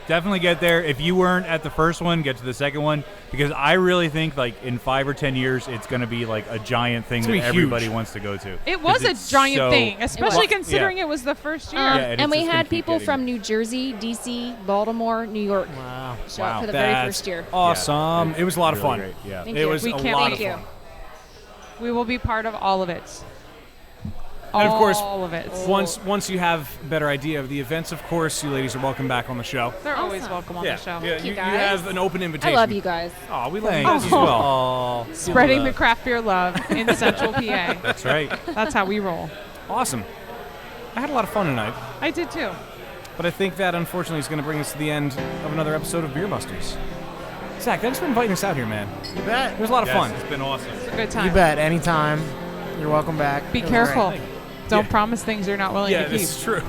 Speaker 7: Definitely get there. If you weren't at the first one, get to the second one, because I really think like in 5 or 10 years, it's going to be like a giant thing that
Speaker 5: gonna be
Speaker 7: everybody
Speaker 5: huge.
Speaker 7: wants to go to.
Speaker 6: It was
Speaker 7: 'Cause
Speaker 6: a
Speaker 7: it's
Speaker 6: giant
Speaker 7: so-
Speaker 6: thing, especially
Speaker 10: was.
Speaker 6: considering it was the first year.
Speaker 7: Yeah, and
Speaker 10: and we
Speaker 7: it's just gonna
Speaker 10: had
Speaker 7: keep
Speaker 10: people
Speaker 7: getting-
Speaker 10: from New Jersey, D.C., Baltimore, New York
Speaker 8: Wow.
Speaker 10: show up
Speaker 7: Wow.
Speaker 10: for the very
Speaker 5: That's
Speaker 10: first year.
Speaker 5: awesome.
Speaker 7: Yeah,
Speaker 5: It was a lot of
Speaker 7: really
Speaker 5: fun.
Speaker 7: great. Yeah.
Speaker 10: Thank
Speaker 5: It
Speaker 10: you.
Speaker 5: was
Speaker 6: We
Speaker 5: a
Speaker 6: can't
Speaker 5: lot
Speaker 6: wait.
Speaker 5: of
Speaker 10: Thank
Speaker 5: fun.
Speaker 10: you.
Speaker 6: We will be part of all of it.
Speaker 5: And of course,
Speaker 6: all of it.
Speaker 5: once you have a better idea of the events, of course, you ladies are welcome back on the show.
Speaker 6: They're always
Speaker 10: Awesome.
Speaker 6: welcome on
Speaker 5: Yeah,
Speaker 6: the show.
Speaker 5: yeah.
Speaker 10: you
Speaker 5: You
Speaker 10: guys.
Speaker 5: have an open
Speaker 10: I
Speaker 5: invitation.
Speaker 10: love you guys.
Speaker 5: Oh, we love you
Speaker 7: Thanks.
Speaker 5: guys as well.
Speaker 7: Aw.
Speaker 6: Spreading the craft beer love in Central PA.
Speaker 7: That's right.
Speaker 6: That's how we roll.
Speaker 5: Awesome. I had a lot of fun tonight,
Speaker 6: I did too.
Speaker 5: but I think that unfortunately is going to bring us to the end of another episode of Beer Busters. Zach, thanks for inviting us out here, man.
Speaker 8: You bet.
Speaker 5: It was a lot of
Speaker 7: Yes,
Speaker 5: fun.
Speaker 7: It's been awesome.
Speaker 6: It's a good time.
Speaker 8: You bet. Anytime. You're welcome back.
Speaker 6: Be
Speaker 8: It was
Speaker 6: careful.
Speaker 8: great.
Speaker 6: Don't
Speaker 5: Yeah.
Speaker 6: promise things you're not willing
Speaker 5: Yeah,
Speaker 6: to keep.
Speaker 5: this is true.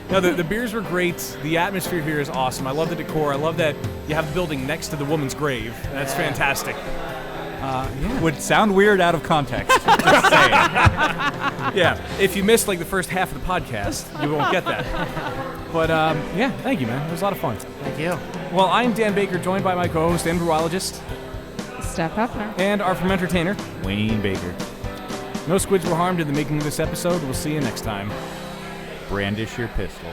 Speaker 5: No, the beers were great. The atmosphere here is awesome. I love the decor. I love that you have the building next to the woman's grave. That's fantastic.
Speaker 7: Would sound weird out of context. Just saying.
Speaker 5: Yeah, if you missed like the first half of the podcast, you won't get that. But yeah, thank you, man. It was a lot of fun.
Speaker 8: Thank you.
Speaker 5: Well, I'm Dan Baker, joined by my co-host and brewologist,
Speaker 6: Steph Hefner.
Speaker 5: and our fermenter-tainer.
Speaker 7: Wayne Baker.
Speaker 5: No squids were harmed in the making of this episode. We'll see you next time.
Speaker 7: Brandish your pistol.